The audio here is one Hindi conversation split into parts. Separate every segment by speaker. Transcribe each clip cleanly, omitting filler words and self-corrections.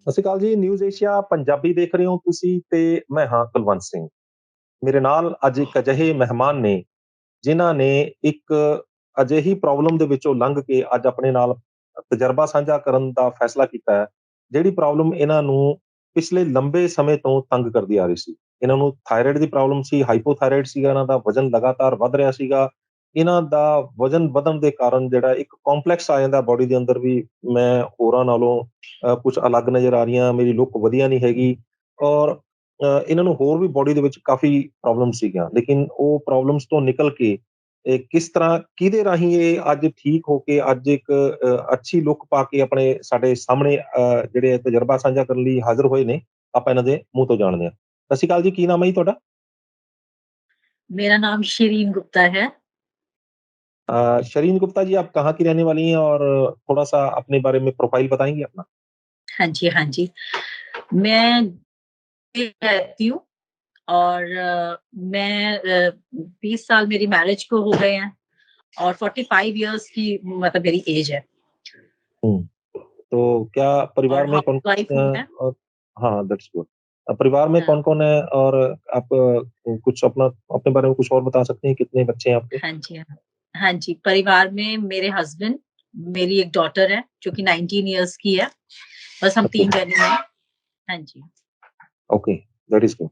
Speaker 1: ਸਤਿ ਸ਼੍ਰੀ ਅਕਾਲ ਜੀ, ਨਿਊਜ਼ ਏਸ਼ੀਆ ਪੰਜਾਬੀ ਦੇਖ ਰਹੇ ਹੋ ਤੁਸੀਂ ਤੇ ਮੈਂ ਹਾਂ ਕੁਲਵੰਤ ਸਿੰਘ। ਮੇਰੇ ਨਾਲ ਅੱਜ ਇੱਕ ਅਜਿਹੇ ਮਹਿਮਾਨ ਨੇ, ਜਿਨ੍ਹਾਂ ਨੇ ਇੱਕ ਅਜਿਹੀ ਪ੍ਰੋਬਲਮ ਦੇ ਵਿੱਚੋਂ ਲੰਘ ਕੇ ਅੱਜ ਆਪਣੇ ਨਾਲ ਤਜਰਬਾ ਸਾਂਝਾ ਕਰਨ ਦਾ ਫੈਸਲਾ ਕੀਤਾ ਹੈ, ਜਿਹੜੀ ਪ੍ਰੋਬਲਮ ਇਹਨਾਂ ਨੂੰ ਪਿਛਲੇ ਲੰਬੇ ਸਮੇਂ ਤੋਂ ਤੰਗ ਕਰਦੀ ਆ ਰਹੀ ਸੀ। ਇਹਨਾਂ ਨੂੰ ਥਾਇਰਾਇਡ ਦੀ ਪ੍ਰੋਬਲਮ ਸੀ, ਹਾਈਪੋਥਾਇਰਾਇਡ ਸੀਗਾ, ਇਹਨਾਂ ਦਾ ਵਜ਼ਨ ਲਗਾਤਾਰ ਵੱਧ ਰਿਹਾ ਸੀਗਾ। ਇਹਨਾਂ ਦਾ ਵਜ਼ਨ ਵਧਣ ਦੇ ਕਾਰਨ ਜਿਹੜਾ ਇੱਕ ਕੰਪਲੈਕਸ ਆ ਜਾਂਦਾ ਬੋਡੀ ਦੇ ਅੰਦਰ ਵੀ, ਮੈਂ ਹੋਰਾਂ ਨਾਲੋਂ ਕੁਛ ਅਲੱਗ ਨਜ਼ਰ ਆ ਰਹੀਆਂ, ਮੇਰੀ ਲੁੱਕ ਵਧੀਆ ਨਹੀਂ ਹੈਗੀ ਔਰ ਇਹਨਾਂ ਨੂੰ ਹੋਰ ਵੀ ਬੋਡੀ ਦੇ ਵਿੱਚ ਕਾਫ਼ੀ ਪ੍ਰੋਬਲਮ ਸੀਗੀਆਂ। ਲੇਕਿਨ ਉਹ ਪ੍ਰੋਬਲਮਸ ਤੋਂ ਨਿਕਲ ਕੇ ਕਿਸ ਤਰ੍ਹਾਂ ਕਿਹਦੇ ਰਾਹੀਂ ਇਹ ਅੱਜ ਠੀਕ ਹੋ ਕੇ ਅੱਜ ਇੱਕ ਅੱਛੀ ਲੁੱਕ ਪਾ ਕੇ ਆਪਣੇ ਸਾਡੇ ਸਾਹਮਣੇ ਜਿਹੜੇ ਤਜਰਬਾ ਸਾਂਝਾ ਕਰਨ ਲਈ ਹਾਜ਼ਰ ਹੋਏ ਨੇ, ਆਪਾਂ ਇਹਨਾਂ ਦੇ ਮੂੰਹ ਤੋਂ ਜਾਣਦੇ ਹਾਂ। ਸਤਿ ਸ਼੍ਰੀ ਅਕਾਲ ਜੀ, ਕੀ ਨਾਮ ਹੈ ਜੀ ਤੁਹਾਡਾ?
Speaker 2: मेरा नाम शिरीन गुप्ता है।
Speaker 1: शरीन गुप्ता जी, आप कहाँ की रहने वाली हैं और थोड़ा-सा अपने बारे में प्रोफाइल बताएँगी अपना?
Speaker 2: हाँ जी, हाँ जी। मैं रहती हूँ और मैं 20 साल मेरी मैरिज को हो गए हैं और 45 इयर्स की मतलब मेरी एज है
Speaker 1: हुँ। तो क्या परिवार
Speaker 2: और
Speaker 1: में कौन
Speaker 2: हाउसवाइफ हूँ मैं।
Speaker 1: हाँ, दैट्स गुड। परिवार में
Speaker 2: हाँ,
Speaker 1: कौन-कौन है और आप कुछ अपना अपने बारे में कुछ और बता सकते हैं, कितने बच्चे हैं आपके?
Speaker 2: हाँ जी, हाँ। हाँ जी, परिवार में मेरे हस्बैंड, मेरी एक डॉटर है जो कि 19 इयर्स की है। बस हम
Speaker 1: ओके,
Speaker 2: 3 जने हैं। हाँ जी।
Speaker 1: Okay, that is good.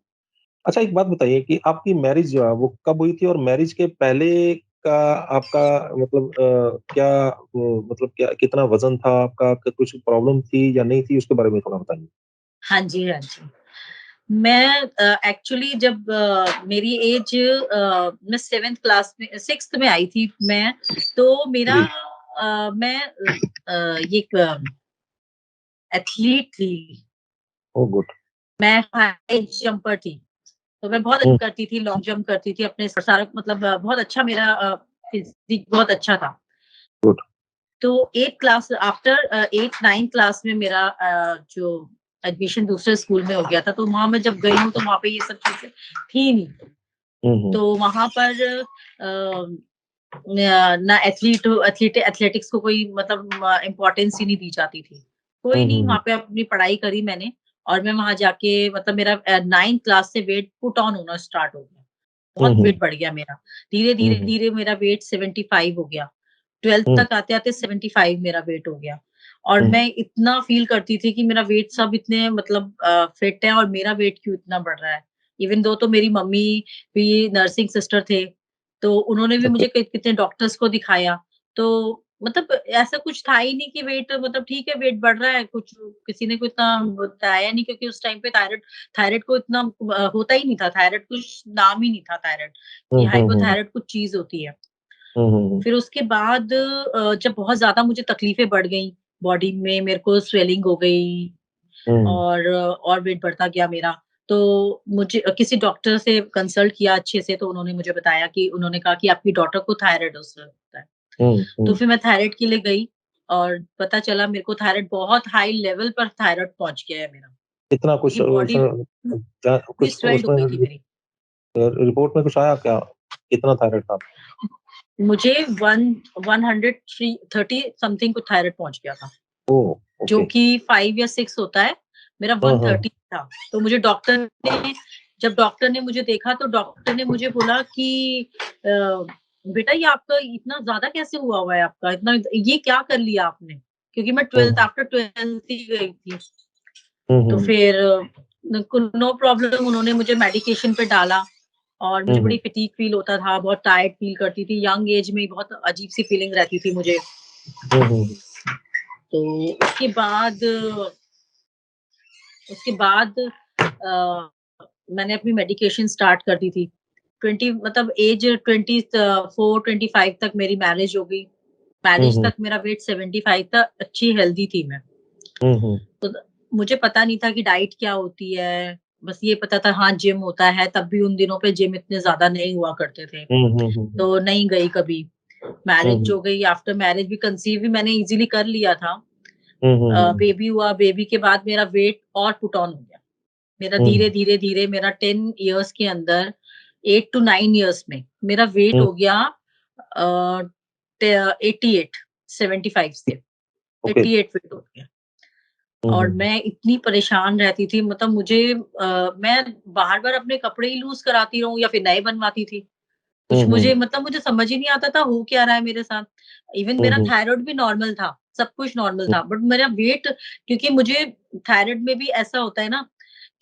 Speaker 1: अच्छा, एक बात बताइए कि आपकी मैरिज जो है वो कब हुई थी और मैरिज के पहले का आपका मतलब क्या मतलब क्या कितना वज़न था आपका? कुछ प्रॉब्लम थी या नहीं थी? उसके बारे में थोड़ा बताइए।
Speaker 2: हाँ जी, हाँ जी। मैं एक्चुअली जब मेरी एज मैं 7th क्लास में 6th में आई थी मैं, तो मेरा
Speaker 1: जी।
Speaker 2: मैं ये एक एथलीट थी।
Speaker 1: Oh good.
Speaker 2: मैं हाई जंपर थी, तो मैं बहुत
Speaker 1: हुँ,
Speaker 2: करती थी, लॉन्ग जंप करती थी, अपने सारा मतलब बहुत अच्छा मेरा फिज़िक बहुत अच्छा था।
Speaker 1: गुड।
Speaker 2: तो 8th class after 8th 9th class में मेरा जो एडमिशन दूसरे स्कूल में हो गया था, तो वहाँ मैं जब गई हूँ, तो वहाँ पे ये सब चीज़ें थी नहीं।
Speaker 1: हुँ, हुँ।
Speaker 2: तो वहाँ पर ना एथलेटिक्स को कोई मतलब इम्पोर्टेंस ही नहीं दी जाती थी।
Speaker 1: हुँ,
Speaker 2: कोई
Speaker 1: हुँ,
Speaker 2: नहीं,
Speaker 1: हुँ।
Speaker 2: वहाँ पे अपनी पढ़ाई करी मैंने और मैं वहाँ जाके मतलब मेरा 9th क्लास से वेट पुट ऑन होना स्टार्ट हो गया।
Speaker 1: हुँ,
Speaker 2: बहुत
Speaker 1: हुँ।
Speaker 2: वेट बढ़ गया मेरा। धीरे,
Speaker 1: हुँ,
Speaker 2: धीरे,
Speaker 1: हुँ।
Speaker 2: धीरे मेरा वेट 75 हो गया। 12th
Speaker 1: हुँ,
Speaker 2: तक आते-आते 75 मेरा वेट हो गया और
Speaker 1: हुँ,
Speaker 2: मैं इतना फ़ील करती थी कि मेरा वेट सब इतने मतलब फिट है और मेरा वेट क्यों इतना बढ़ रहा है। इवन दो तो मेरी मम्मी भी नर्सिंग सिस्टर थे, तो उन्होंने भी
Speaker 1: ओके।
Speaker 2: मुझे कितने डॉक्टर्स को दिखाया। तो मतलब ऐसा कुछ था ही नहीं कि वेट मतलब ठीक है वेट बढ़ रहा है, कुछ किसी ने कोई इतना बताया नहीं क्योंकि उस टाइम पे थायराइड थायराइड को इतना होता ही नहीं था, थायराइड कुछ नाम ही नहीं था थायराइड,
Speaker 1: हुँ,
Speaker 2: कि
Speaker 1: हुँ, हुँ।
Speaker 2: हाइपोथायराइड कुछ चीज़ होती है।
Speaker 1: हुँ, हुँ, हुँ।
Speaker 2: फिर उसके बाद जब बहुत ज़्यादा मुझे तकलीफ़ें बढ़ गईं, बॉडी में मेरे को स्वेलिंग हो गई
Speaker 1: हुँ,
Speaker 2: और वेट बढ़ता गया मेरा। तो मुझे किसी डॉक्टर से कंसल्ट किया अच्छे से, तो उन्होंने मुझे बताया कि उन्होंने कहा कि आपकी डॉटर को थायराइड हो सकता है।
Speaker 1: हुँ,
Speaker 2: तो
Speaker 1: हुँ।
Speaker 2: फिर मैं थायराइड के लिए गई और पता चला मेरे को थायराइड बहुत हाई लेवल पर थायराइड पहुँच गया है मेरा,
Speaker 1: कितना कुछ
Speaker 2: क्योंकि बॉडी
Speaker 1: उसमें क्या
Speaker 2: पूरी
Speaker 1: कुछ
Speaker 2: स्वेल्ड हो
Speaker 1: उसमें
Speaker 2: गई थी मेरी।
Speaker 1: रिपोर्ट में कुछ आया क्या? कितना थायराइड था?
Speaker 2: मुझे 130 समथिंग कुछ थायराइड पहुँच गया था।
Speaker 1: ओह!
Speaker 2: जो
Speaker 1: ओके।
Speaker 2: कि 5 या 6 होता है, मेरा
Speaker 1: हाँ, हाँ।
Speaker 2: 130 था। तो मुझे डॉक्टर ने जब डॉक्टर ने मुझे देखा तो डॉक्टर ने मुझे बोला कि बेटा ये आपका इतना ज़्यादा कैसे हुआ है आपका? इतना ये क्या कर लिया आपने? क्योंकि मैं
Speaker 1: हुँ,
Speaker 2: 12th
Speaker 1: हुँ।
Speaker 2: आफ्टर 12th ही गई थी।
Speaker 1: हुँ,
Speaker 2: तो
Speaker 1: हुँ।
Speaker 2: फिर नो प्रॉब्लम उन्होंने मुझे मेडिकेशन पे डाला और
Speaker 1: हुँ,
Speaker 2: मुझे बड़ी
Speaker 1: हुँ।
Speaker 2: फटीग फील होता था, बहुत टायर्ड फील करती थी, यंग एज में ही बहुत अजीब-सी फीलिंग रहती थी मुझे।
Speaker 1: हुँ, हुँ।
Speaker 2: तो उसके बाद मैंने अपनी मेडिकेशन स्टार्ट कर दी थी। 20 मतलब एज 24-25 तक मेरी मैरिज हो गई।
Speaker 1: हुँ,
Speaker 2: मैरिज
Speaker 1: हुँ।
Speaker 2: तक मेरा वेट 75 था, अच्छी हेल्दी थी मैं।
Speaker 1: हुँ, हुँ।
Speaker 2: तो मुझे पता नहीं था कि डाइट क्या होती है, बस ये पता था हाँ, जिम होता है, तब भी उन दिनों पे जिम इतने ज़्यादा नहीं हुआ करते थे,
Speaker 1: हुँ, हुँ, हुँ, हुँ।
Speaker 2: तो नहीं गई कभी।
Speaker 1: हुँ,
Speaker 2: मैरिज
Speaker 1: हुँ।
Speaker 2: हो गई, आफ्टर मैरिज भी कंसीव भी मैंने ईज़िली कर लिया था।
Speaker 1: हुँ, हुँ, हुँ, हुँ।
Speaker 2: बेबी हुआ, बेबी के बाद मेरा वेट और पुट ऑन हो गया। मेरा
Speaker 1: हुँ,
Speaker 2: धीरे,
Speaker 1: हुँ।
Speaker 2: धीरे, धीरे मेरा 10 इयर्स के अंदर 8 टू 9 इयर्स में मेरा वेट
Speaker 1: हुँ,
Speaker 2: हो गया अ, ट 88 75 से
Speaker 1: ओके।
Speaker 2: 88 वेट हो गया।
Speaker 1: हुँ,
Speaker 2: और
Speaker 1: हुँ।
Speaker 2: मैं इतनी परेशान रहती थी मतलब मुझे मैं बार-बार अपने कपड़े ही लूज़ कराती रहूँ या फिर नए बनवाती थी।
Speaker 1: हुँ,
Speaker 2: कुछ
Speaker 1: हुँ।
Speaker 2: मुझे समझ ही नहीं आता था हो क्या रहा है मेरे साथ। इवन
Speaker 1: हुँ,
Speaker 2: मेरा
Speaker 1: हुँ।
Speaker 2: थायरॉइड भी नॉर्मल था, सब कुछ नॉर्मल
Speaker 1: हुँ,
Speaker 2: था बट मेरा वेट क्योंकि मुझे थायरॉइड में भी ऐसा होता है ना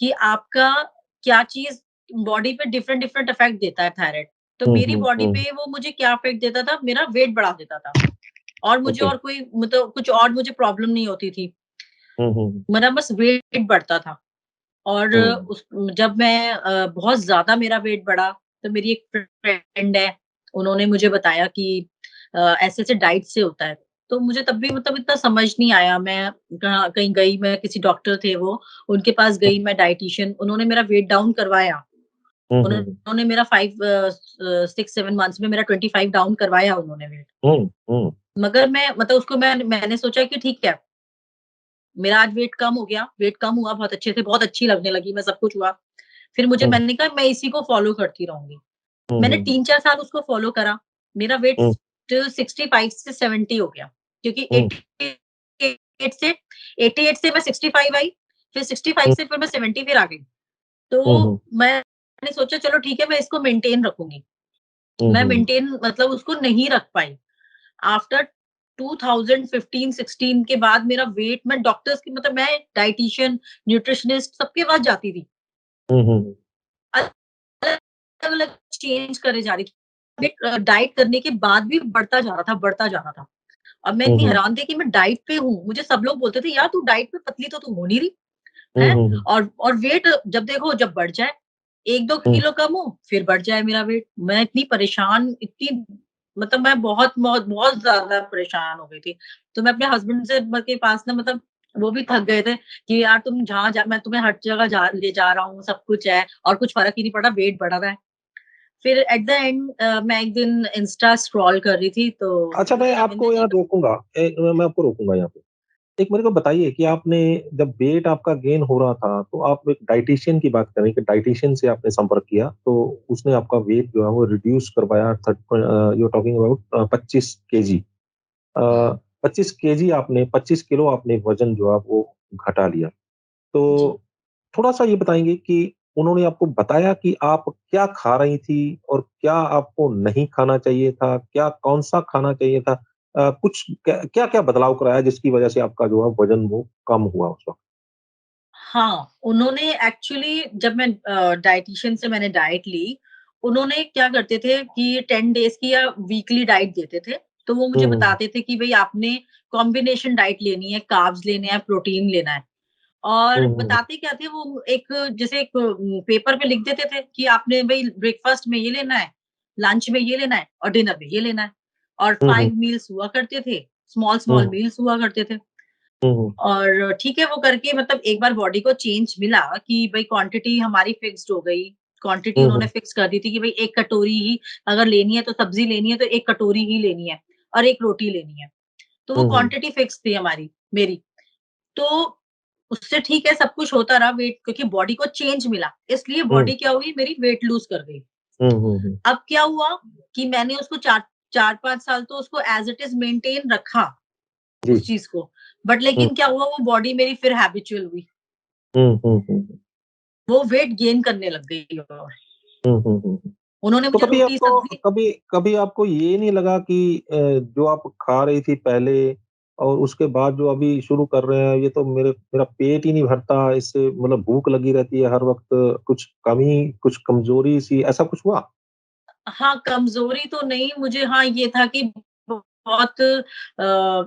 Speaker 2: कि आपका क्या चीज़ बॉडी पे डिफरेंट डिफरेंट इफेक्ट देता है थायरॉइड। तो
Speaker 1: हुँ,
Speaker 2: मेरी
Speaker 1: हुँ,
Speaker 2: बॉडी
Speaker 1: हुँ।
Speaker 2: पे वो मुझे क्या इफेक्ट देता था, मेरा वेट बढ़ा देता था और मुझे
Speaker 1: ओके।
Speaker 2: और कोई मतलब कुछ और मुझे प्रॉब्लम नहीं होती थी।
Speaker 1: हुँ, हुँ, हुँ।
Speaker 2: मेरा बस वेट बढ़ता था। और
Speaker 1: हुँ,
Speaker 2: उस जब मैं बहुत ज़्यादा मेरा वेट बढ़ा, तो मेरी एक फ्रेंड है, उन्होंने मुझे बताया कि ऐसे-ऐसे डाइट से होता है। तो मुझे तब भी मतलब इतना समझ नहीं आया, मैं कहाँ कहीं गई, मैं किसी डॉक्टर थे वो, उनके पास
Speaker 1: हुँ,
Speaker 2: गई मैं डायटीशियन, उन्होंने मेरा वेट डाउन करवाया।
Speaker 1: हुँ, हुँ,
Speaker 2: उन्होंने मेरा 6-7 मंथ्स में मेरा 25 डाउन करवाया उन्होंने वेट।
Speaker 1: हुँ, हुँ,
Speaker 2: मगर मैं मतलब उसको मैंने सोचा कि ठीक है, मेरा आज वेट कम हो गया, वेट कम हुआ बहुत अच्छे से, बहुत अच्छी लगने लगी मैं, सब कुछ हुआ। फिर
Speaker 1: हुँ,
Speaker 2: मैंने कहा मैं इसी को फ़ॉलो करती रहूँगी।
Speaker 1: हुँ,
Speaker 2: मैंने
Speaker 1: हुँ,
Speaker 2: 3-4 साल उसको फ़ॉलो करा। मेरा वेट
Speaker 1: हुँ,
Speaker 2: 65 से 70 हो गया क्योंकि
Speaker 1: हुँ,
Speaker 2: 88 से 88 से मैं 65 आई, फिर 65
Speaker 1: हुँ,
Speaker 2: से फिर मैं 70 फिर आ गई।
Speaker 1: हुँ,
Speaker 2: तो
Speaker 1: हुँ,
Speaker 2: मैंने सोचा चलो ठीक है मैं इसको मेंटेन रखूँगी।
Speaker 1: हुँ,
Speaker 2: मैं
Speaker 1: हुँ,
Speaker 2: मेंटेन मतलब उसको नहीं रख पाई। आफ्टर 2015-16 के बाद मेरा वेट मैं डॉक्टर्स की मतलब मैं डायटीशियन, न्यूट्रिशनिस्ट सबके पास जाती थी।
Speaker 1: हुँ, हुँ,
Speaker 2: अलग-अलग चेंज करे जा रही थी। डाइट करने के बाद भी बढ़ता जा रहा था, बढ़ता जा रहा था। अब मैं
Speaker 1: हुँ,
Speaker 2: इतनी
Speaker 1: हुँ,
Speaker 2: हैरान थी कि मैं डाइट पे हूँ। मुझे सब लोग बोलते थे, "यार तू डाइट पे पतली तो तू हो नहीं रही,
Speaker 1: हुँ,
Speaker 2: हैं?"
Speaker 1: हुँ,
Speaker 2: और वेट जब देखो जब बढ़ जाए, 1-2
Speaker 1: हुँ,
Speaker 2: किलो कम हो, फिर बढ़ जाए मेरा वेट। मैं इतनी परेशान, इतनी मतलब मैं बहुत बहुत बहुत ज़्यादा परेशान हो गई थी। तो मैं अपने हस्बैंड से के पास ना मतलब वो भी थक गए थे कि यार तुम जहाँ जा मैं तुम्हें हर जगह ले जा रहा हूँ, सब कुछ है और कुछ फ़र्क ही नहीं पड़ रहा, वेट बढ़ रहा है। फिर एट द एंड मैं एक दिन इंस्टा स्क्रॉल कर रही थी तो
Speaker 1: अच्छा, मैं
Speaker 2: मुझे
Speaker 1: आपको
Speaker 2: रविंद्र जी
Speaker 1: यहाँ
Speaker 2: का
Speaker 1: रोकूँगा। मैं आपको रोकूँगा यहाँ पे। एक मेरे को बताइए कि आपने जब वेट आपका गेन हो रहा था, तो आप एक डायटीशियन की बात करें कि डायटीशियन से आपने संपर्क किया, तो उसने आपका वेट जो है वो रिड्यूस करवाया you are talking about 25 KG. Uh,
Speaker 2: hmm,
Speaker 1: 25 KG आपने 25 किलो आपने वज़न जो है वो घटा लिया।
Speaker 2: जी।
Speaker 1: तो थोड़ा-सा ये बताएँगे कि उन्होंने आपको बताया कि आप क्या खा रही थी और क्या आपको नहीं खाना चाहिए था? क्या कौन-सा खाना चाहिए था? कुछ क्या-क्या बदलाव कराया जिसकी वज़ह से आपका जो है वज़न वो कम हुआ उस वक़्त?
Speaker 2: हाँ, उन्होंने एक्चुअली जब मैं डायटीशियन से मैंने डाइट ली, उन्होंने क्या करते थे कि 10 डेज़ की या वीकली डाइट देते थे। तो वो
Speaker 1: हुँ,
Speaker 2: मुझे
Speaker 1: हुँ,
Speaker 2: बताते थे कि भई आपने कॉम्बिनेशन डाइट लेनी है, कार्ब्स लेने हैं, प्रोटीन लेना है। और
Speaker 1: हुँ, हुँ,
Speaker 2: बताते क्या थे वो एक जैसे एक पेपर पे लिख देते थे कि आपने भई ब्रेकफ़ास्ट में ये लेना है, लंच में ये लेना है और डिनर में ये लेना है। और
Speaker 1: हुँ, हुँ,
Speaker 2: 5 मील्स हुआ करते थे, स्मॉल-स्मॉल
Speaker 1: हुँ,
Speaker 2: मील्स हुआ करते थे।
Speaker 1: हुँ, हुँ,
Speaker 2: और ठीक है वो करके मतलब एक बार बॉडी को चेंज मिला कि भई क्वांटिटी हमारी फिक्स्ड हो गई। क्वांटिटी
Speaker 1: हुँ,
Speaker 2: उन्होंने
Speaker 1: हुँ,
Speaker 2: फिक्स कर दी थी कि भई 1 कटोरी ही अगर लेनी है तो सब्ज़ी लेनी है तो 1 कटोरी ही लेनी है और 1 रोटी लेनी है। तो वो
Speaker 1: हुँ, हुँ,
Speaker 2: क्वांटिटी फिक्स थी हमारी मेरी। तो उससे ठीक है सब कुछ होता रहा वेट क्योंकि बॉडी को चेंज मिला। इसलिए
Speaker 1: हुँ,
Speaker 2: बॉडी क्या हुई मेरी वेट लूज़ कर गई।
Speaker 1: हुँ, हुँ, हुँ,
Speaker 2: अब क्या हुआ कि मैंने उसको 4-5 साल तो उसको एज़ इट इज़ मेंटेन रखा
Speaker 1: जी।
Speaker 2: उस चीज़ को। बट
Speaker 1: हुँ,
Speaker 2: लेकिन क्या हुआ वो बॉडी मेरी फिर हैबिचुअल हुई।
Speaker 1: हुँ, हुँ, हुँ,
Speaker 2: वो वेट गेन करने लग गई और
Speaker 1: हुँ, हुँ, हुँ, हुँ।
Speaker 2: उन्होंने
Speaker 1: तो
Speaker 2: मुझे रोटी, सब्ज़ी
Speaker 1: कभी आपको ये नहीं लगा कि जो आप खा रही थी पहले और उसके बाद जो अभी शुरू कर रहे हैं, ये तो मेरा पेट ही नहीं भरता, इससे मतलब भूख लगी रहती है हर वक़्त, कुछ कमी, कुछ कमज़ोरी-सी ऐसा कुछ हुआ?
Speaker 2: हाँ, कमज़ोरी तो नहीं मुझे हाँ, ये था कि बहुत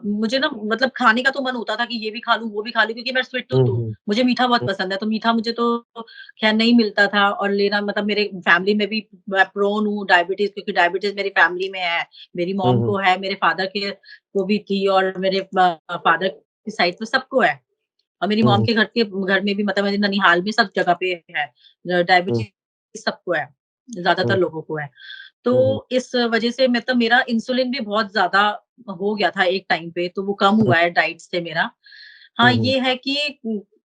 Speaker 2: मुझे ना मतलब खाने का तो मन होता था कि ये भी खा लूँ, वो भी खा लूँ क्योंकि मैं स्वीट
Speaker 1: हुँ,
Speaker 2: टूथ हूँ।
Speaker 1: हुँ,
Speaker 2: मुझे मीठा बहुत
Speaker 1: हुँ,
Speaker 2: पसंद है, तो मीठा मुझे तो ख़ैर नहीं मिलता था और लेना मतलब मेरे फैमिली में भी मैं प्रोन हूँ डायबिटीज़ क्योंकि डायबिटीज़ मेरी फैमिली में है। मेरी
Speaker 1: हुँ,
Speaker 2: मॉम को
Speaker 1: हुँ,
Speaker 2: है, मेरे फादर के को भी थी और मेरे फादर की साइड पे सबको है। और मेरी मॉम
Speaker 1: हुँ,
Speaker 2: के घर में भी मतलब मेरे ननिहाल में सब जगह पे है।
Speaker 1: हुँ,
Speaker 2: डायबिटीज़ सबको है, ज़्यादातर
Speaker 1: हुँ,
Speaker 2: लोगों को है। तो
Speaker 1: हुँ, हुँ,
Speaker 2: इस वज़ह से मतलब मेरा इंसुलिन भी बहुत ज़्यादा हो गया था एक टाइम पे, तो वो कम
Speaker 1: हुँ,
Speaker 2: हुआ है डाइट से मेरा। हाँ,
Speaker 1: हुँ, हुँ,
Speaker 2: ये है कि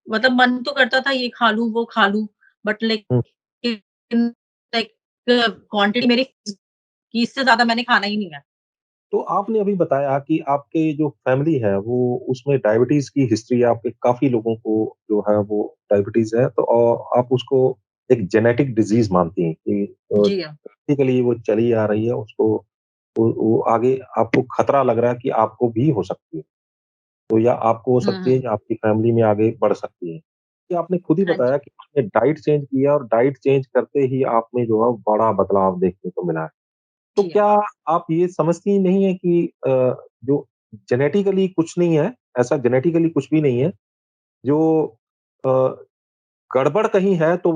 Speaker 2: मतलब मन तो करता था ये खा लूँ, वो खा लूँ, बट
Speaker 1: हुँ,
Speaker 2: लेकिन लाइक क्वांटिटी मेरी कि इससे ज़्यादा मैंने खाना ही नहीं है।
Speaker 1: तो आपने अभी बताया कि आपके जो फैमिली है वो उसमें डायबिटीज़ की हिस्ट्री है, आपके काफ़ी लोगों को जो है वो डायबिटीज़ है, तो आप उसको एक जेनेटिक डिज़ीज़ मानती हैं कि
Speaker 2: जी हाँ।
Speaker 1: जेनेटिकली वो चली आ रही है, उसको वो आगे आपको खतरा लग रहा है कि आपको भी हो सकती है। तो या आपको हो
Speaker 2: हुँ,
Speaker 1: सकती है
Speaker 2: हुँ।
Speaker 1: या आपकी फैमिली में आगे बढ़ सकती है। कि आपने खुद ही
Speaker 2: हाँ जी।
Speaker 1: बताया कि आपने डाइट चेंज किया और डाइट चेंज करते ही आप में जो है बड़ा बदलाव देखने को मिला है। तो
Speaker 2: जी हाँ।
Speaker 1: क्या आप ये समझती नहीं है कि जो जेनेटिकली कुछ नहीं है, ऐसा जेनेटिकली कुछ भी नहीं है, जो अ, गड़बड़ कहीं है तो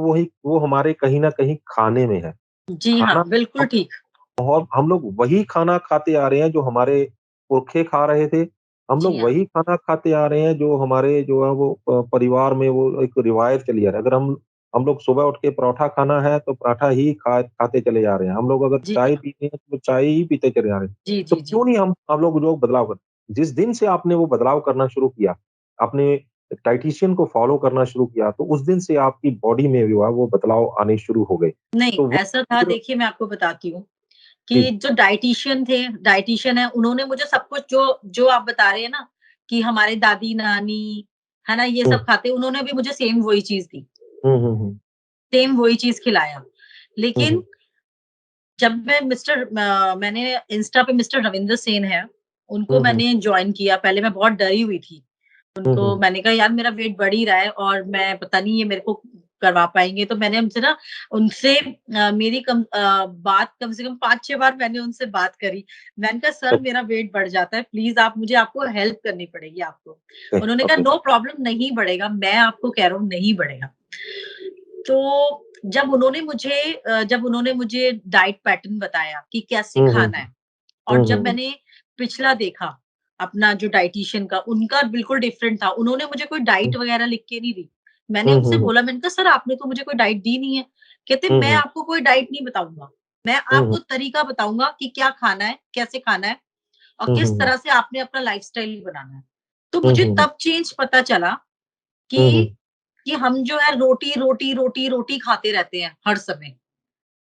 Speaker 1: वो हमारे कहीं न कहीं खाने में है।
Speaker 2: जी हाँ,
Speaker 1: खाना
Speaker 2: बिल्कुल
Speaker 1: हम
Speaker 2: ठीक।
Speaker 1: और हम लोग वही खाना खाते आ रहे हैं जो हमारे पुरखे खा रहे थे। हम
Speaker 2: जी
Speaker 1: लोग
Speaker 2: हाँ।
Speaker 1: वही खाना खाते आ रहे हैं जो हमारे जो है वो परिवार में वो एक रिवायत चली आ रही है। अगर हम लोग सुबह उठ के पराठा खाना है तो पराठा ही खाते चले जा रहे हैं। हम लोग अगर
Speaker 2: जी
Speaker 1: चाय
Speaker 2: हाँ।
Speaker 1: पीनी है तो चाय ही पीते चले जा रहे हैं।
Speaker 2: जी,
Speaker 1: तो
Speaker 2: जी, जी।
Speaker 1: क्यों नहीं हम लोग जो बदलाव कर जिस दिन से आपने वो बदलाव करना शुरू किया, आपने डायटीशियन को फ़ॉलो करना शुरू किया, तो उस दिन से आपकी बॉडी में जो है वो बदलाव आने शुरू हो गए।
Speaker 2: नहीं,
Speaker 1: तो वो
Speaker 2: ऐसा था
Speaker 1: जो
Speaker 2: देखिए मैं आपको बताती हूँ कि
Speaker 1: जी।
Speaker 2: जो डायटीशियन है, उन्होंने मुझे सब कुछ जो जो आप बता रहे हैं ना कि हमारे दादी-नानी, है ना, ये
Speaker 1: हुँ,
Speaker 2: सब खाते, उन्होंने भी मुझे सेम वही चीज़ दी,
Speaker 1: हुँ, हुँ, हुँ।
Speaker 2: सेम वही चीज़ खिलाया।
Speaker 1: हुँ,
Speaker 2: लेकिन
Speaker 1: हुँ।
Speaker 2: जब मैंने इंस्टा पे मिस्टर रविंद्र सेन हैं, उनको
Speaker 1: हुँ, हुँ।
Speaker 2: मैंने जॉइन किया, पहले मैं बहुत डरी हुई थी।
Speaker 1: हुँ,
Speaker 2: उनको
Speaker 1: हुँ।
Speaker 2: मैंने कहा यार मेरा वेट बढ़ ही रहा है और मैं पता नहीं ये मेरे को करवा पाएँगे, तो मैंने उनसे ना उनसे बात कम से कम 5-6 बार मैंने उनसे बात करी। मैंने कहा सर
Speaker 1: अच्छा,
Speaker 2: मेरा वेट बढ़ जाता है, प्लीज़ आपको हेल्प करनी पड़ेगी आपको।
Speaker 1: ओके,
Speaker 2: उन्होंने कहा
Speaker 1: ओके।
Speaker 2: नो प्रॉब्लम नहीं बढ़ेगा, मैं आपको कह रहा हूँ नहीं बढ़ेगा। तो जब उन्होंने मुझे डाइट पैटर्न बताया कि कैसे
Speaker 1: हुँ, हुँ,
Speaker 2: खाना है और
Speaker 1: हुँ,
Speaker 2: जब
Speaker 1: हुँ, हुँ,
Speaker 2: मैंने पिछला देखा, अपना जो डायटीशियन का, उनका बिल्कुल डिफरेंट था। उन्होंने मुझे कोई डाइट
Speaker 1: हुँ,
Speaker 2: वगैरह लिख के नहीं दी। मैंने
Speaker 1: हुँ,
Speaker 2: उनसे
Speaker 1: हुँ,
Speaker 2: बोला, मैंने कहा सर आपने तो मुझे कोई डाइट दी नहीं है। कहते
Speaker 1: हुँ,
Speaker 2: मैं
Speaker 1: हुँ,
Speaker 2: आपको कोई डाइट नहीं बताऊँगा। मैं
Speaker 1: हुँ, हुँ,
Speaker 2: आपको तरीका बताऊँगा कि क्या खाना है, कैसे खाना है और
Speaker 1: हुँ,
Speaker 2: किस
Speaker 1: हुँ,
Speaker 2: तरह से आपने अपना लाइफ़स्टाइल बनाना है। तो
Speaker 1: हुँ,
Speaker 2: मुझे
Speaker 1: हुँ,
Speaker 2: तब चेंज पता चला
Speaker 1: हुँ, हुँ,
Speaker 2: कि हम जो है रोटी, रोटी, रोटी, रोटी खाते रहते हैं हर समय।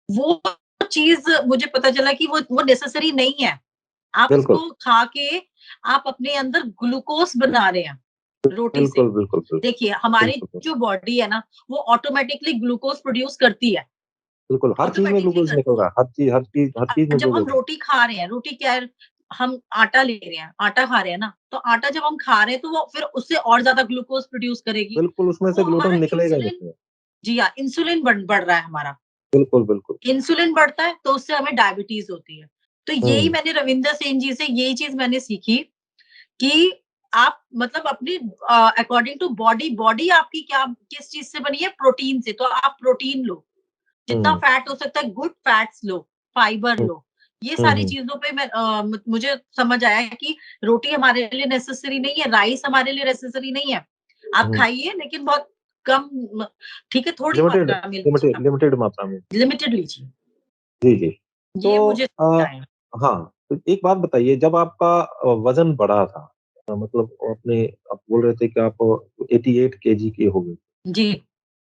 Speaker 2: वो चीज़ मुझे पता चला कि वो नेसेसरी नहीं है। आप
Speaker 1: बिल्कुल,
Speaker 2: उसको खा के आप अपने अंदर ग्लूकोज़ बना रहे हैं, रोटी से।
Speaker 1: बिल्कुल, बिल्कुल, बिल्कुल,
Speaker 2: देखिए, हमारी
Speaker 1: बिल्कुल,
Speaker 2: जो बॉडी है ना, वो ऑटोमैटिकली ग्लूकोज़ प्रोड्यूस करती है,
Speaker 1: बिल्कुल, हर चीज़ में
Speaker 2: ऑटोमैटिकली
Speaker 1: ग्लूकोज़ निकल
Speaker 2: करती
Speaker 1: रहा
Speaker 2: है।
Speaker 1: है, हर चीज़ में
Speaker 2: जब हम
Speaker 1: ग्लूकोज़ है।
Speaker 2: रोटी खा रहे हैं, रोटी क्या है, हम आटा ले रहे हैं, आटा खा रहे हैं ना, तो आटा जब हम खा रहे हैं, तो वो फिर उससे और ज़्यादा ग्लूकोज़ प्रोड्यूस करेगी।
Speaker 1: बिल्कुल, उसमें से
Speaker 2: वो
Speaker 1: ग्लूटन
Speaker 2: हमारा
Speaker 1: निकलेगा ही
Speaker 2: इंसुलिन
Speaker 1: निकलेगा।
Speaker 2: जी हाँ, इंसुलिन बढ़ रहा है हमारा।
Speaker 1: बिल्कुल, बिल्कुल।
Speaker 2: इंसुलिन बढ़ता है, तो उससे हमें डायबिटीज़ होती है। तो यही
Speaker 1: हुँ,
Speaker 2: मैंने रविंदर सेन जी से यही चीज़ मैंने सीखी कि आप मतलब अपनी अकॉर्डिंग टू बॉडी आपकी क्या किस चीज़ से बनी है? प्रोटीन से, तो आप प्रोटीन लो। जितना
Speaker 1: हुँ,
Speaker 2: फैट हो सकता है गुड फैट्स लो, फाइबर
Speaker 1: हुँ,
Speaker 2: लो। ये
Speaker 1: हुँ,
Speaker 2: सारी
Speaker 1: हुँ,
Speaker 2: चीज़ों पे मुझे समझ आया है कि रोटी हमारे लिए नेसेसरी नहीं है, राइस हमारे लिए नेसेसरी नहीं है। आप
Speaker 1: हुँ,
Speaker 2: खाइए लेकिन बहुत कम म ठीक है, थोड़ी
Speaker 1: लिमिटेड
Speaker 2: मात्रा में लीजिए आप,
Speaker 1: लिमिटेड मात्रा में।
Speaker 2: लिमिटेड लीजिए।
Speaker 1: जी, जी।
Speaker 2: ये
Speaker 1: तो
Speaker 2: मुझे समझ आया।
Speaker 1: हाँ, तो एक बात बताइए जब आपका वज़न बढ़ा था मतलब अपने आप बोल रहे थे कि आप 88 केजी के हो गए।
Speaker 2: जी।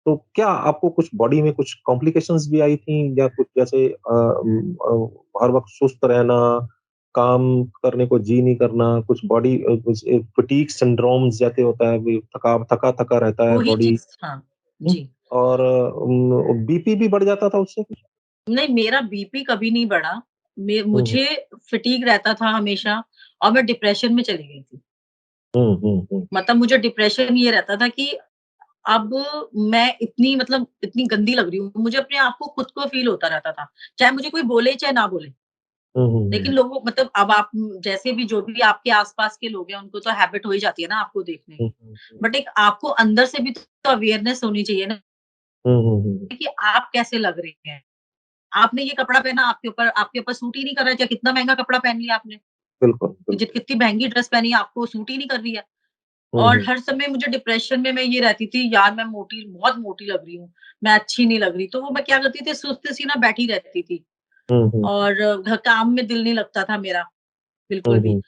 Speaker 1: तो क्या आपको कुछ बॉडी में कुछ कॉम्प्लिकेशंस भी आई थी या कुछ जैसे हर वक़्त सुस्त रहना, काम करने को जी नहीं करना, कुछ बॉडी कुछ फटीग सिंड्रोम्स जैसे होता है भी थका-थका रहता है
Speaker 2: वही
Speaker 1: बॉडी
Speaker 2: चीज़ हाँ,
Speaker 1: हुँ,
Speaker 2: जी।
Speaker 1: और बीपी भी बढ़ जाता था उससे कुछ?
Speaker 2: नहीं, मेरा बीपी कभी नहीं बढ़ा।
Speaker 1: हुँ, हुँ।
Speaker 2: मुझे फटीग रहता था हमेशा और मैं डिप्रेशन में चली गई थी।
Speaker 1: हुँ, हुँ, हुँ।
Speaker 2: मतलब मुझे डिप्रेशन ये रहता था कि अब मैं इतनी गंदी लग रही हूँ। मुझे अपने आप को खुद को फ़ील होता रहता था। चाहे मुझे कोई बोले, चाहे ना बोले।
Speaker 1: हुँ, हुँ,
Speaker 2: लेकिन
Speaker 1: हुँ।
Speaker 2: लोगों मतलब अब आप जैसे भी जो भी आपके आस-पास के लोग हैं, उनको तो हैबिट हो ही जाती है ना आपको देखने
Speaker 1: हुँ,
Speaker 2: की।
Speaker 1: हुँ, हुँ।
Speaker 2: बट एक आपको अंदर से भी तो अवेयरनेस होनी चाहिए ना
Speaker 1: हुँ, हुँ, हुँ।
Speaker 2: कि आप कैसे लग रहे हैं। आपने ये कपड़ा पहना आपके ऊपर सूट ही नहीं कर रहा है, चाहे कितना महँगा कपड़ा पहन लिया आपने।
Speaker 1: बिल्कुल, बिल्कुल।
Speaker 2: कितनी महँगी ड्रेस पहनी है, आपको सूट ही नहीं कर रही है।
Speaker 1: हुँ,
Speaker 2: और
Speaker 1: हुँ।
Speaker 2: हर समय मुझे डिप्रेशन में मैं ये रहती थी, यार मैं बहुत मोटी लग रही हूँ, मैं अच्छी नहीं लग रही। तो वो मैं क्या करती थी, सुस्त-सी ना बैठी रहती थी
Speaker 1: हुँ, हुँ।
Speaker 2: और काम में दिल नहीं लगता था मेरा, बिल्कुल
Speaker 1: हुँ,
Speaker 2: भी।
Speaker 1: हुँ।